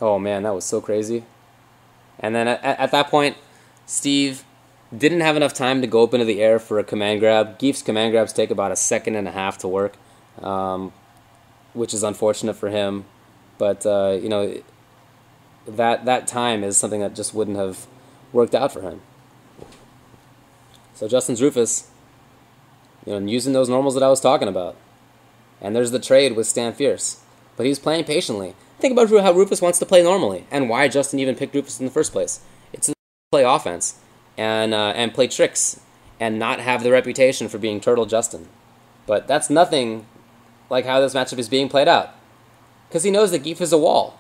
Oh man, that was so crazy. And then at that point, Steve didn't have enough time to go up into the air for a command grab. Gief's command grabs take about 1.5 seconds to work, which is unfortunate for him. But, that time is something that just wouldn't have worked out for him. So Justin's Rufus, using those normals that I was talking about. And there's the trade with Stand Fierce. But he's playing patiently. Think about how Rufus wants to play normally, and why Justin even picked Rufus in the first place. It's to play offense, and play tricks, and not have the reputation for being Turtle Justin. But that's nothing like how this matchup is being played out. Because he knows that Gief is a wall.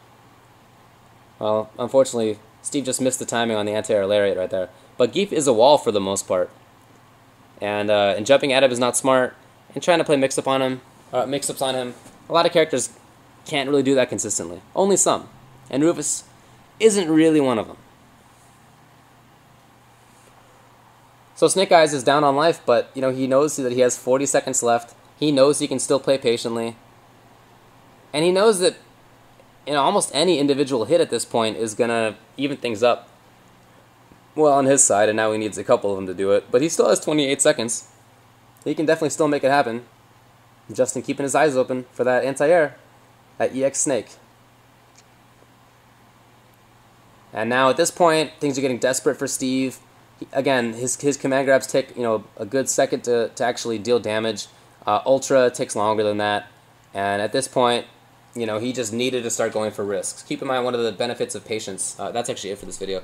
Well, unfortunately, Steve just missed the timing on the anti-air lariat right there. But Gief is a wall for the most part. And jumping at him is not smart. And trying to play mix-ups on him, a lot of characters can't really do that consistently. Only some. And Rufus isn't really one of them. So SnakeEyez is down on life, but he knows that he has 40 seconds left. He knows he can still play patiently. And he knows that almost any individual hit at this point is going to even things up. Well, on his side, and now he needs a couple of them to do it. But he still has 28 seconds. He can definitely still make it happen. Justin keeping his eyes open for that anti-air at EX Snake. And now at this point, things are getting desperate for Steve. Again, his command grabs take a good second to actually deal damage. Ultra takes longer than that. And at this point, he just needed to start going for risks. Keep in mind one of the benefits of patience. That's actually it for this video.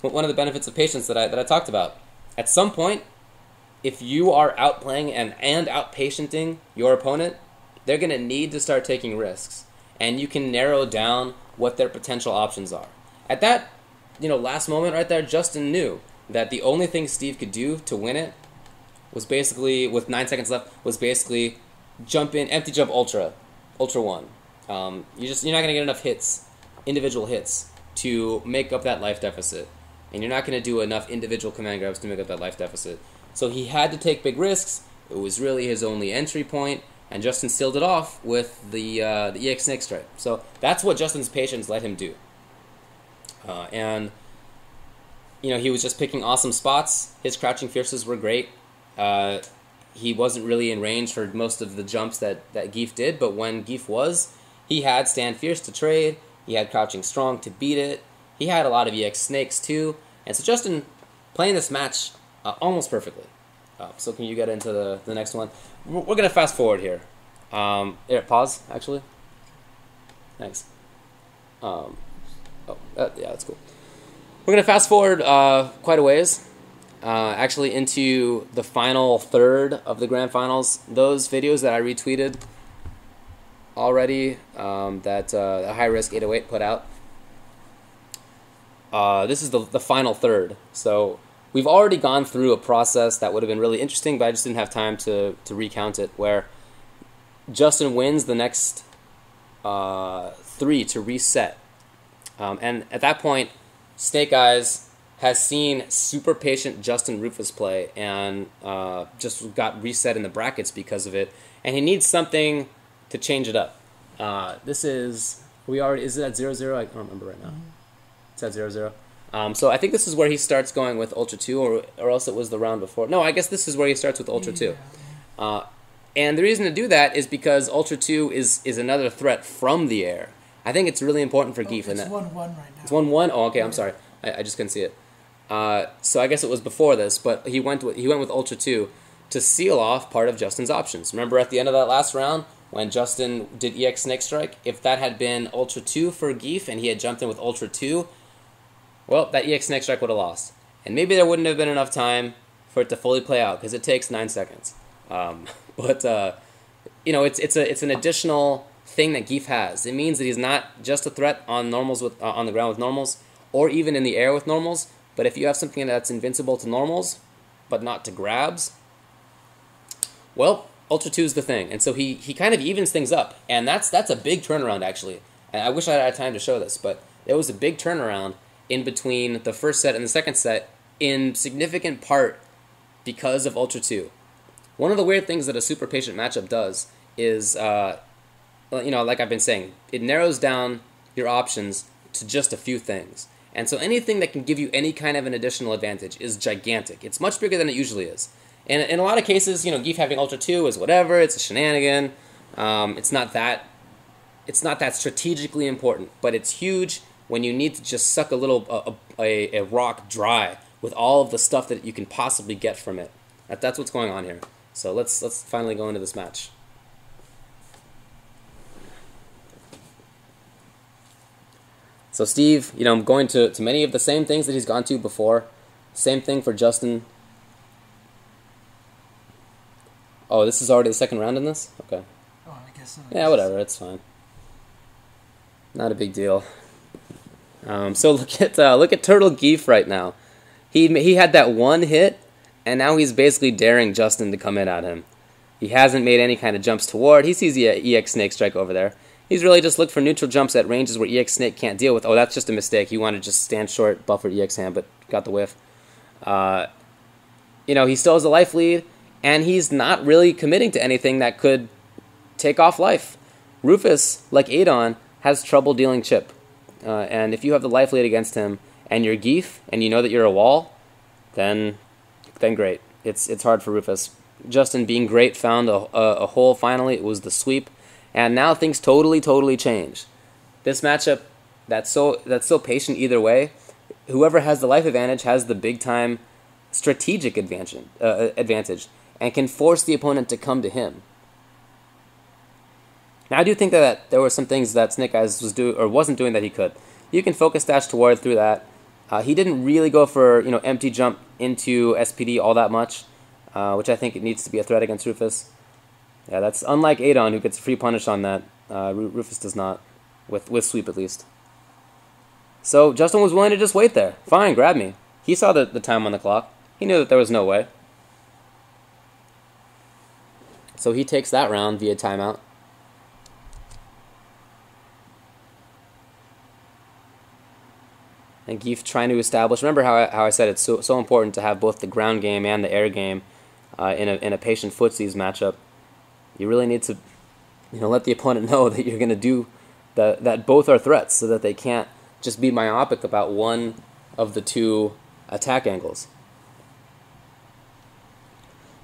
One of the benefits of patience that I talked about. At some point, if you are outplaying and outpatienting your opponent, they're going to need to start taking risks. And you can narrow down what their potential options are. At that last moment right there, Justin knew that the only thing Steve could do to win it was basically, with 9 seconds left, was basically jump in, empty jump Ultra 1. You're not going to get enough hits, individual hits, to make up that life deficit. And you're not going to do enough individual command grabs to make up that life deficit. So he had to take big risks. It was really his only entry point, and Justin sealed it off with the EX Snake Strike. So that's what Justin's patience let him do. And he was just picking awesome spots. His crouching fierces were great. He wasn't really in range for most of the jumps that Zangief did, but when Zangief was, he had stand fierce to trade. He had crouching strong to beat it. He had a lot of EX Snakes too. And so Justin playing this match almost perfectly. So can you get into the next one? We're going to fast forward here. Here, pause, actually. Thanks. Yeah, that's cool. We're going to fast forward quite a ways, actually into the final third of the grand finals. Those videos that I retweeted already, that High Risk 808 put out. This is the final third. So we've already gone through a process that would have been really interesting, but I just didn't have time to recount it, where Justin wins the next 3 to reset. And at that point, SnakeEyez has seen super patient Justin Rufus play and just got reset in the brackets because of it. And he needs something to change it up. Is it at 0-0? I don't remember right now. It's at 0-0. So I think this is where he starts going with Ultra 2, or else it was the round before. No, I guess this is where he starts with Ultra 2. And the reason to do that is because Ultra 2 is another threat from the air. I think it's really important for Zangief. It's 1-1 right now. It's 1-1? Oh, okay, I'm sorry. I just couldn't see it. So I guess it was before this, but he went with Ultra 2 to seal off part of Justin's options. Remember at the end of that last round when Justin did EX Snake Strike? If that had been Ultra 2 for Zangief and he had jumped in with Ultra 2, well, that EX Snake Strike would have lost. And maybe there wouldn't have been enough time for it to fully play out because it takes 9 seconds. It's an additional thing that Zangief has. It means that he's not just a threat on normals on the ground with normals, or even in the air with normals. But if you have something that's invincible to normals, but not to grabs, well, Ultra 2 is the thing. And so he kind of evens things up, and that's a big turnaround actually. And I wish I had time to show this, but it was a big turnaround in between the first set and the second set, in significant part because of Ultra 2. One of the weird things that a super patient matchup does is, like I've been saying, it narrows down your options to just a few things. And so anything that can give you any kind of an additional advantage is gigantic. It's much bigger than it usually is. And in a lot of cases, Zangief having Ultra 2 is whatever, it's a shenanigan. It's not that strategically important, but it's huge when you need to just suck a rock dry with all of the stuff that you can possibly get from it. That's what's going on here. So let's finally go into this match. So Steve, going to many of the same things that he's gone to before. Same thing for Justin. Oh, this is already the second round in this? Okay. Oh, I guess so. Yeah, whatever, it's fine. Not a big deal. So look at Turtle Zangief right now. He had that one hit, and now he's basically daring Justin to come in at him. He hasn't made any kind of jumps toward. He sees the EX Snake Strike over there. He's really just looked for neutral jumps at ranges where EX Snake can't deal with. Oh, that's just a mistake. He wanted to just stand short, buffer EX hand, but got the whiff. He still has a life lead, and he's not really committing to anything that could take off life. Rufus, like Adon, has trouble dealing chip. And if you have the life lead against him, and you're Geef, and you know that you're a wall, then great. It's hard for Rufus. Justin, being great, found a hole finally. It was the sweep. And now things totally change. This matchup, that's so patient either way. Whoever has the life advantage has the big-time strategic advantage and can force the opponent to come to him. Now, I do think that there were some things that SnakeEyez wasn't doing that he could. You can focus dash toward through that. He didn't really go for empty jump into SPD all that much, which I think it needs to be a threat against Rufus. Yeah, that's unlike Adon, who gets a free punish on that. Rufus does not, with sweep at least. So Justin was willing to just wait there. Fine, grab me. He saw the time on the clock. He knew that there was no way. So he takes that round via timeout. And Geef trying to establish. Remember how I said it's so important to have both the ground game and the air game in a patient footsies matchup. You really need to, let the opponent know that you're going to do that both are threats, so that they can't just be myopic about one of the two attack angles.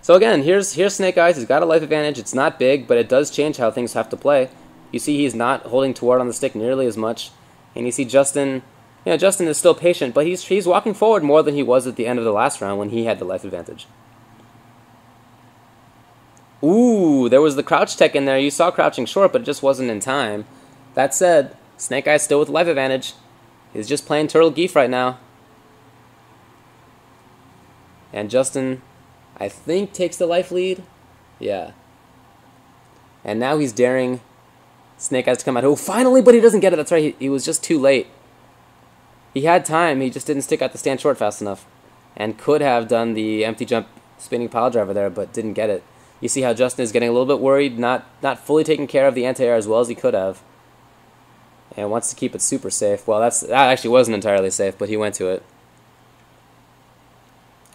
So again, here's SnakeEyez. He's got a life advantage. It's not big, but it does change how things have to play. You see he's not holding toward on the stick nearly as much, and you see Justin. Justin is still patient, but he's walking forward more than he was at the end of the last round when he had the life advantage. Ooh, there was the crouch tech in there. You saw crouching short, but it just wasn't in time. That said, SnakeEyez still with life advantage. He's just playing Turtle Geef right now. And Justin, I think, takes the life lead. Yeah. And now he's daring SnakeEyez to come out. Oh, finally, but he doesn't get it. That's right. He was just too late. He had time. He just didn't stick out the stand short fast enough. And could have done the empty jump spinning pile driver there, but didn't get it. You see how Justin is getting a little bit worried, not fully taking care of the anti-air as well as he could have. And wants to keep it super safe. Well, that actually wasn't entirely safe, but he went to it.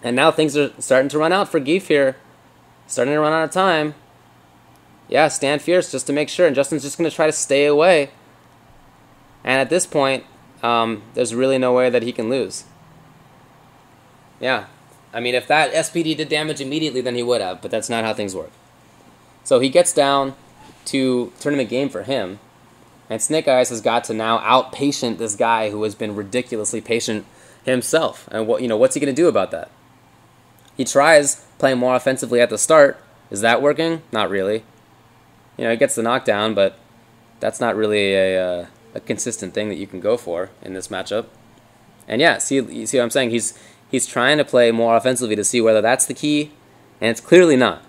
And now things are starting to run out for Geef here. Starting to run out of time. Yeah, stand fierce just to make sure. And Justin's just going to try to stay away. And at this point, there's really no way that he can lose. Yeah. I mean, if that SPD did damage immediately, then he would have, but that's not how things work. So he gets down to tournament game for him, and SnakeEyez has got to now out-patient this guy who has been ridiculously patient himself. And what's he going to do about that? He tries playing more offensively at the start. Is that working? Not really. He gets the knockdown, but that's not really a consistent thing that you can go for in this matchup. And yeah, you see what I'm saying? He's trying to play more offensively to see whether that's the key, and it's clearly not.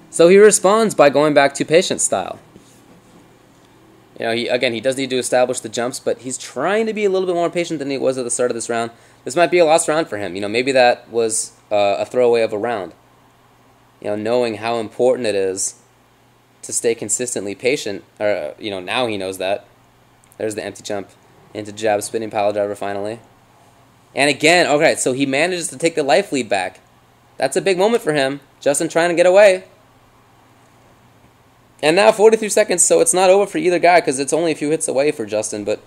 So he responds by going back to patient style. He does need to establish the jumps, but he's trying to be a little bit more patient than he was at the start of this round. This might be a lost round for him. Maybe that was a throwaway of a round. Knowing how important it is to stay consistently patient, or now he knows that. There's the empty jump into jab spinning pile driver finally. And again, okay, so he manages to take the life lead back. That's a big moment for him. Justin trying to get away. And now 43 seconds, so it's not over for either guy because it's only a few hits away for Justin. But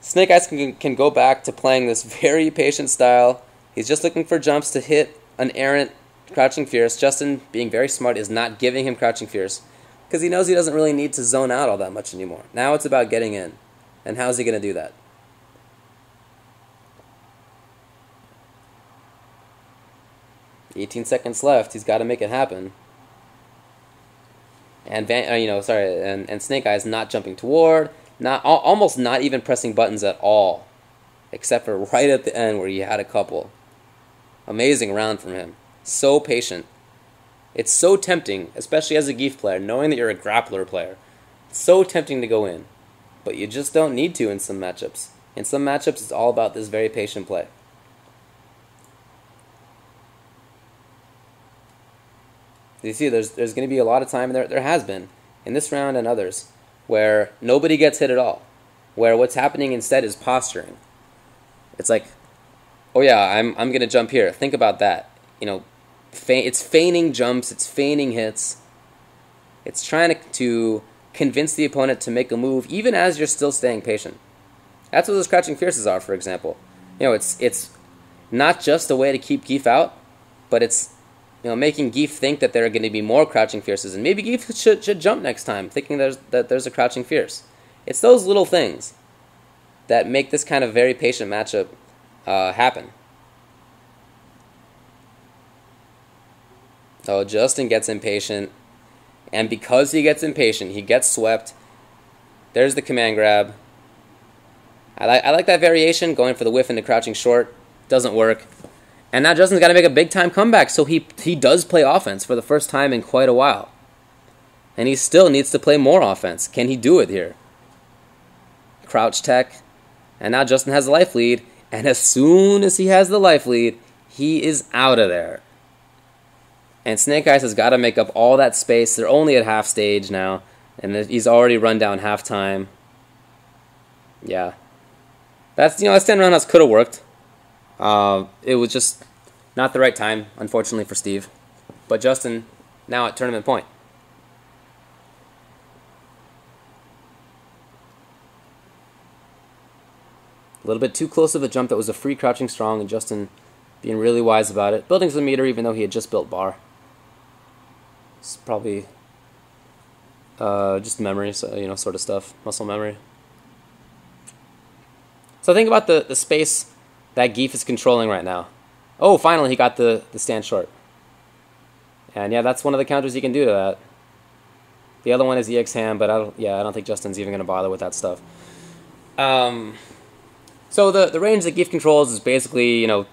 SnakeEyez can go back to playing this very patient style. He's just looking for jumps to hit an errant crouching fierce. Justin, being very smart, is not giving him crouching fierce because he knows he doesn't really need to zone out all that much anymore. Now it's about getting in. And how's he going to do that? "18 seconds left. He's got to make it happen." And and SnakeEyez not jumping toward, almost not even pressing buttons at all, except for right at the end where he had a couple. Amazing round from him. So patient. It's so tempting, especially as a Geef player, knowing that you're a grappler player. It's so tempting to go in, but you just don't need to in some matchups. In some matchups, it's all about this very patient play. You see, there's going to be a lot of time, and there has been, in this round and others, where nobody gets hit at all, where what's happening instead is posturing. It's like, oh yeah, I'm going to jump here. Think about that. You know, it's feigning jumps, it's feigning hits. It's trying to convince the opponent to make a move, even as you're still staying patient. That's what those crouching fierces are, for example. You know, it's not just a way to keep Gief out, but it's, you know, making Gief think that there are going to be more crouching fierces, and maybe Gief should jump next time, thinking that there's a crouching fierce. It's those little things that make this kind of very patient matchup happen. Oh, Justin gets impatient, and because he gets impatient, he gets swept. There's the command grab. I like that variation, going for the whiff into crouching short. Doesn't work. And now Justin's got to make a big-time comeback, so he does play offense for the first time in quite a while. And he still needs to play more offense. Can he do it here? Crouch tech. And now Justin has the life lead. And as soon as he has the life lead, he is out of there. And SnakeEyez has got to make up all that space. They're only at half stage now. And he's already run down halftime. Yeah. That's, you know, that stand roundhouse could have worked. It was just not the right time, unfortunately, for Steve. But Justin, now at tournament point. A little bit too close of a jump that was a free crouching strong, and Justin being really wise about it. Building some meter even though he had just built bar. It's probably just memory, so, you know, sort of stuff. Muscle memory. So think about the space that Gief is controlling right now. Oh, finally he got the stand short. And yeah, that's one of the counters you can do to that. The other one is EX ham, but I don't think Justin's even going to bother with that stuff. So the range that Gief controls is basically, you know,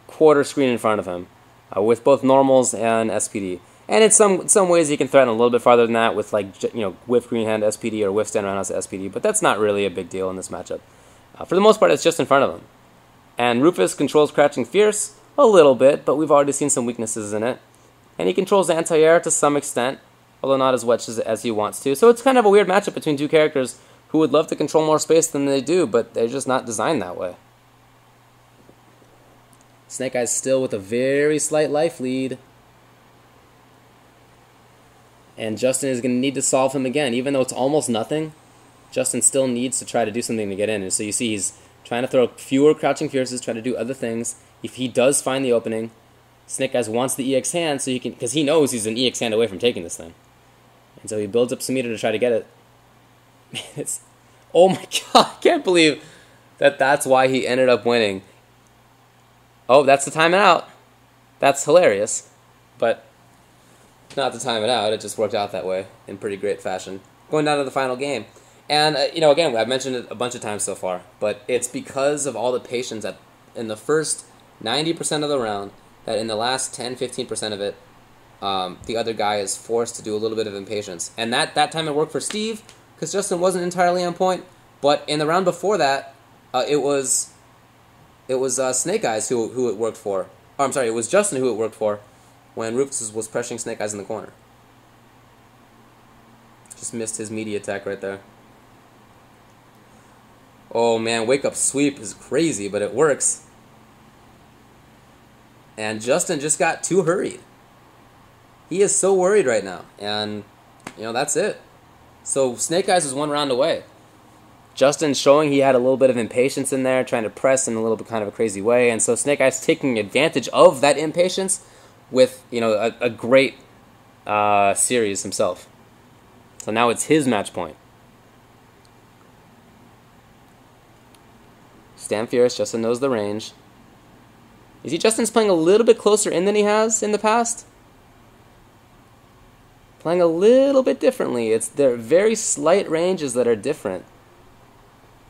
quarter screen in front of him, with both normals and SPD. And in some ways you can threaten a little bit farther than that with, like, you know, whiff green hand SPD or whiff stand roundhouse SPD, but that's not really a big deal in this matchup. For the most part, it's just in front of him. And Rufus controls crouching fierce a little bit, but we've already seen some weaknesses in it. And he controls anti-air to some extent, although not as much as he wants to. So it's kind of a weird matchup between two characters who would love to control more space than they do, but they're just not designed that way. SnakeEyez still with a very slight life lead. And Justin is going to need to solve him again. Even though it's almost nothing, Justin still needs to try to do something to get in. And so you see he's trying to throw fewer crouching fierces, try to do other things. If he does find the opening, SnakeEyez wants the EX hand so he can, because he knows he's an EX hand away from taking this thing. And so he builds up some meter to try to get it. It's, oh my god, I can't believe that's why he ended up winning. Oh, that's the time it out. That's hilarious. But not to time it out, it just worked out that way in pretty great fashion. Going down to the final game. And, you know, again, I've mentioned it a bunch of times so far, but it's because of all the patience in the first 90% of the round that in the last 10-15% of it, the other guy is forced to do a little bit of impatience. And that time it worked for Steve, because Justin wasn't entirely on point, but in the round before that, it was SnakeEyez who it worked for. Oh, I'm sorry, it was Justin who it worked for when Rufus was pressuring SnakeEyez in the corner. Just missed his media attack right there. Oh man, wake up sweep is crazy, but it works. And Justin just got too hurried. He is so worried right now, and you know, that's it. So SnakeEyez is one round away. Justin showing he had a little bit of impatience in there, trying to press in a little bit kind of a crazy way, and so SnakeEyez taking advantage of that impatience with, you know, a great series himself. So now it's his match point. Stand fierce, Justin knows the range. You see, Justin's playing a little bit closer in than he has in the past. Playing a little bit differently. There are very slight ranges that are different.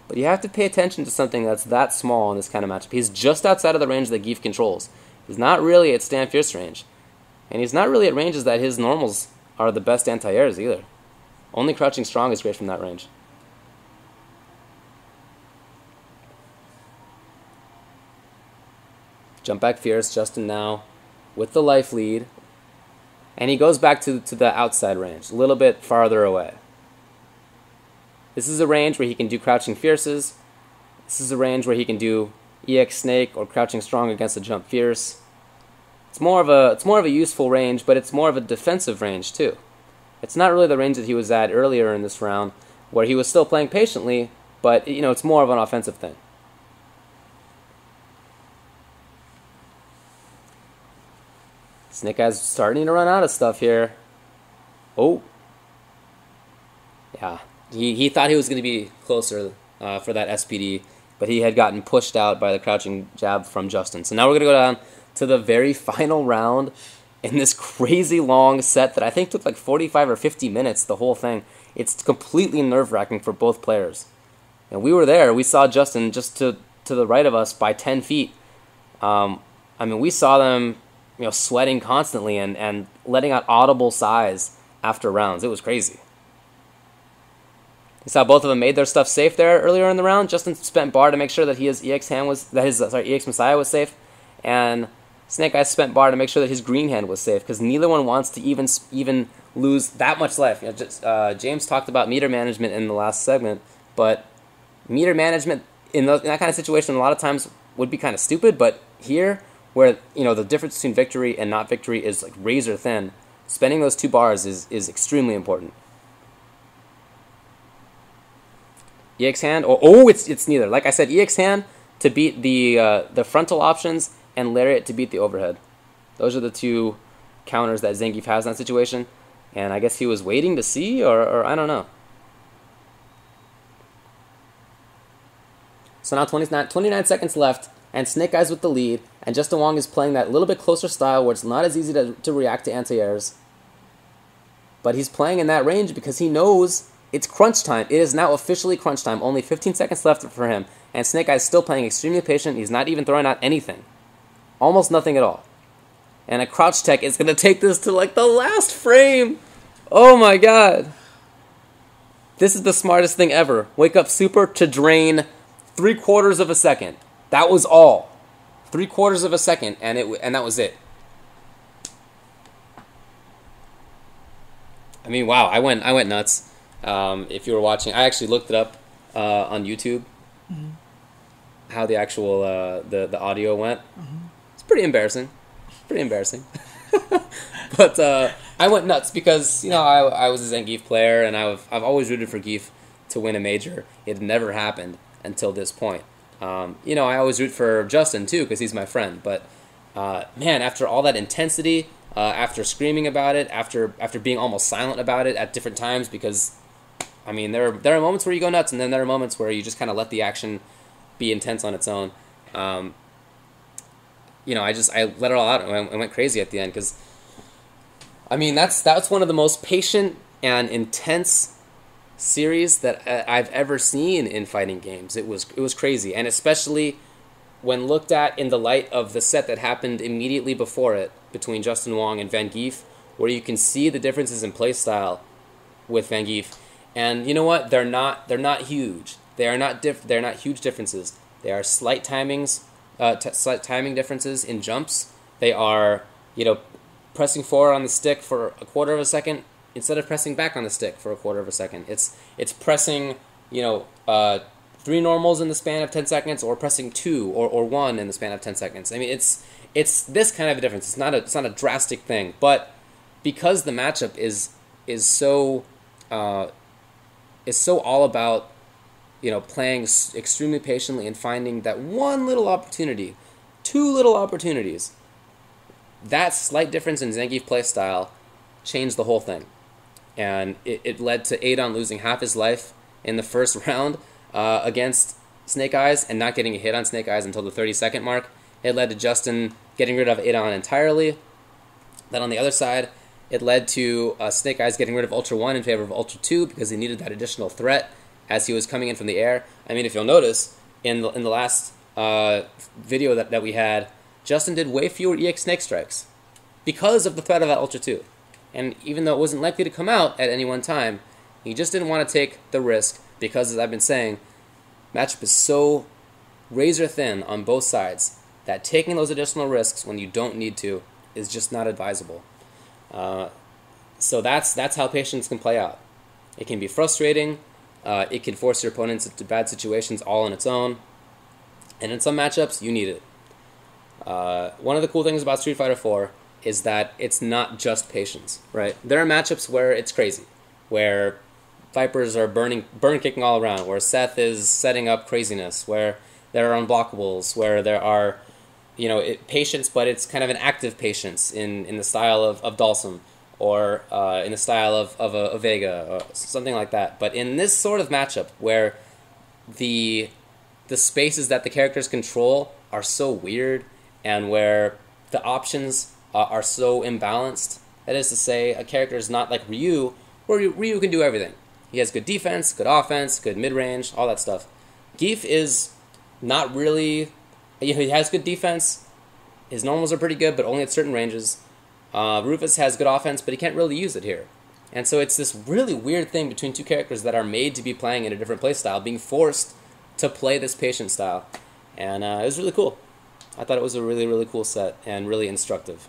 But you have to pay attention to something that's that small in this kind of matchup. He's just outside of the range that Gief controls. He's not really at stand fierce range. And he's not really at ranges that his normals are the best anti-airs either. Only crouching strong is great from that range. Jump back fierce, Justin now with the life lead. and he goes back to the outside range, a little bit farther away. This is a range where he can do crouching fierces. This is a range where he can do EX Snake or crouching strong against a jump fierce. It's more of a useful range, but it's more of a defensive range too. It's not really the range that he was at earlier in this round, where he was still playing patiently, but it's more of an offensive thing. SnakeEyez starting to run out of stuff here. Oh. Yeah. He thought he was going to be closer for that SPD, but he had gotten pushed out by the crouching jab from Justin. So now we're going to go down to the very final round in this crazy long set that I think took like 45 or 50 minutes, the whole thing. It's completely nerve-wracking for both players. And we were there. We saw Justin just to the right of us by 10 feet. I mean, we saw them sweating constantly and letting out audible sighs after rounds. It was crazy. You saw both of them made their stuff safe there earlier in the round. Justin spent bar to make sure that his EX Messiah was safe, and SnakeEyez spent bar to make sure that his green hand was safe, because neither one wants to even lose that much life. James talked about meter management in the last segment, but meter management in that kind of situation a lot of times would be kind of stupid. But here, where the difference between victory and not victory is like razor thin, spending those 2 bars is extremely important. EX hand, it's neither. Like I said, EX hand to beat the frontal options, and lariat to beat the overhead. Those are the 2 counters that Zangief has in that situation, and I guess he was waiting to see, or I don't know. So now 29 seconds left, and SnakeEyez with the lead, and Justin Wong is playing that little bit closer style where it's not as easy to react to anti-airs. But he's playing in that range because he knows it's crunch time. It is now officially crunch time. Only 15 seconds left for him. And SnakeEyez is still playing extremely patient. He's not even throwing out anything. Almost nothing at all. And a crouch tech is going to take this to like the last frame. Oh my god. This is the smartest thing ever. Wake up super to drain 3/4 of a second. That was all. 3/4 of a second, and that was it. I mean, wow, I went nuts. If you were watching, I actually looked it up on YouTube. Mm-hmm. How the actual the audio went. Mm-hmm. It's pretty embarrassing. But I went nuts because I was a Zangief player, and I've always rooted for Gief to win a major. It had never happened until this point. I always root for Justin too because he's my friend. But man, after all that intensity, after screaming about it, after being almost silent about it at different times, because I mean there are moments where you go nuts, and then there are moments where you just kind of let the action be intense on its own. I let it all out and I went crazy at the end because I mean that's one of the most patient and intense series that I've ever seen in fighting games. It was crazy, and especially when looked at in the light of the set that happened immediately before it between Justin Wong and Vangief, where you can see the differences in play style with Vangief. And you know what? They're not huge. They're not huge differences. They are slight timings, slight timing differences in jumps. They are pressing forward on the stick for 1/4 of a second instead of pressing back on the stick for 1/4 of a second. It's pressing 3 normals in the span of 10 seconds, or pressing 2 or 1 in the span of 10 seconds. I mean, it's this kind of a difference. It's not a drastic thing, but because the matchup is so all about playing extremely patiently and finding that one little opportunity, 2 little opportunities. That slight difference in Zangief playstyle changed the whole thing, and it led to Adon losing half his life in the first round against SnakeEyez and not getting a hit on SnakeEyez until the 30-second mark. It led to Justin getting rid of Adon entirely. Then on the other side, it led to SnakeEyez getting rid of Ultra 1 in favor of Ultra 2 because he needed that additional threat as he was coming in from the air. I mean, if you'll notice, in the last video that we had, Justin did way fewer EX Snake strikes because of the threat of that Ultra 2. And even though it wasn't likely to come out at any one time, he just didn't want to take the risk because, as I've been saying, matchup is so razor thin on both sides that taking those additional risks when you don't need to is just not advisable. So that's how patience can play out. It can be frustrating. It can force your opponents into bad situations all on its own. And in some matchups, you need it. One of the cool things about Street Fighter 4 is that it's not just patience, right? There are matchups where it's crazy, where Vipers are burn kicking all around, where Seth is setting up craziness, where there are unblockables, where there are, patience, but it's kind of an active patience in the style of Dalsum, or in the style of a Vega, or something like that. But in this sort of matchup, where the spaces that the characters control are so weird, and where the options are so imbalanced, that is to say, a character is not like Ryu, where Ryu can do everything. He has good defense, good offense, good mid-range, all that stuff. Gief is not really... He has good defense. His normals are pretty good, but only at certain ranges. Rufus has good offense, but he can't really use it here. And so it's this really weird thing between two characters that are made to be playing in a different playstyle, being forced to play this patient style. And it was really cool. I thought it was a really, really cool set and really instructive.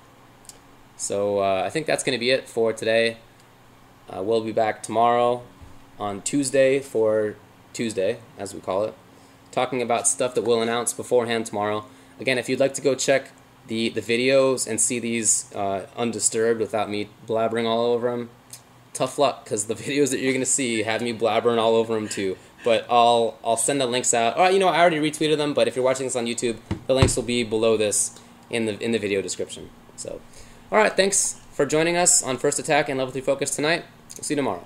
So I think that's going to be it for today. We'll be back tomorrow on Tuesday for Tuesday, as we call it, talking about stuff that we'll announce beforehand tomorrow. Again, if you'd like to go check the videos and see these undisturbed without me blabbering all over them, tough luck, because the videos that you're going to see have me blabbering all over them too. But I'll send the links out. I already retweeted them, but if you're watching this on YouTube, the links will be below this in the video description. So, all right, thanks for joining us on First Attack and Level 3 Focus tonight. We'll see you tomorrow.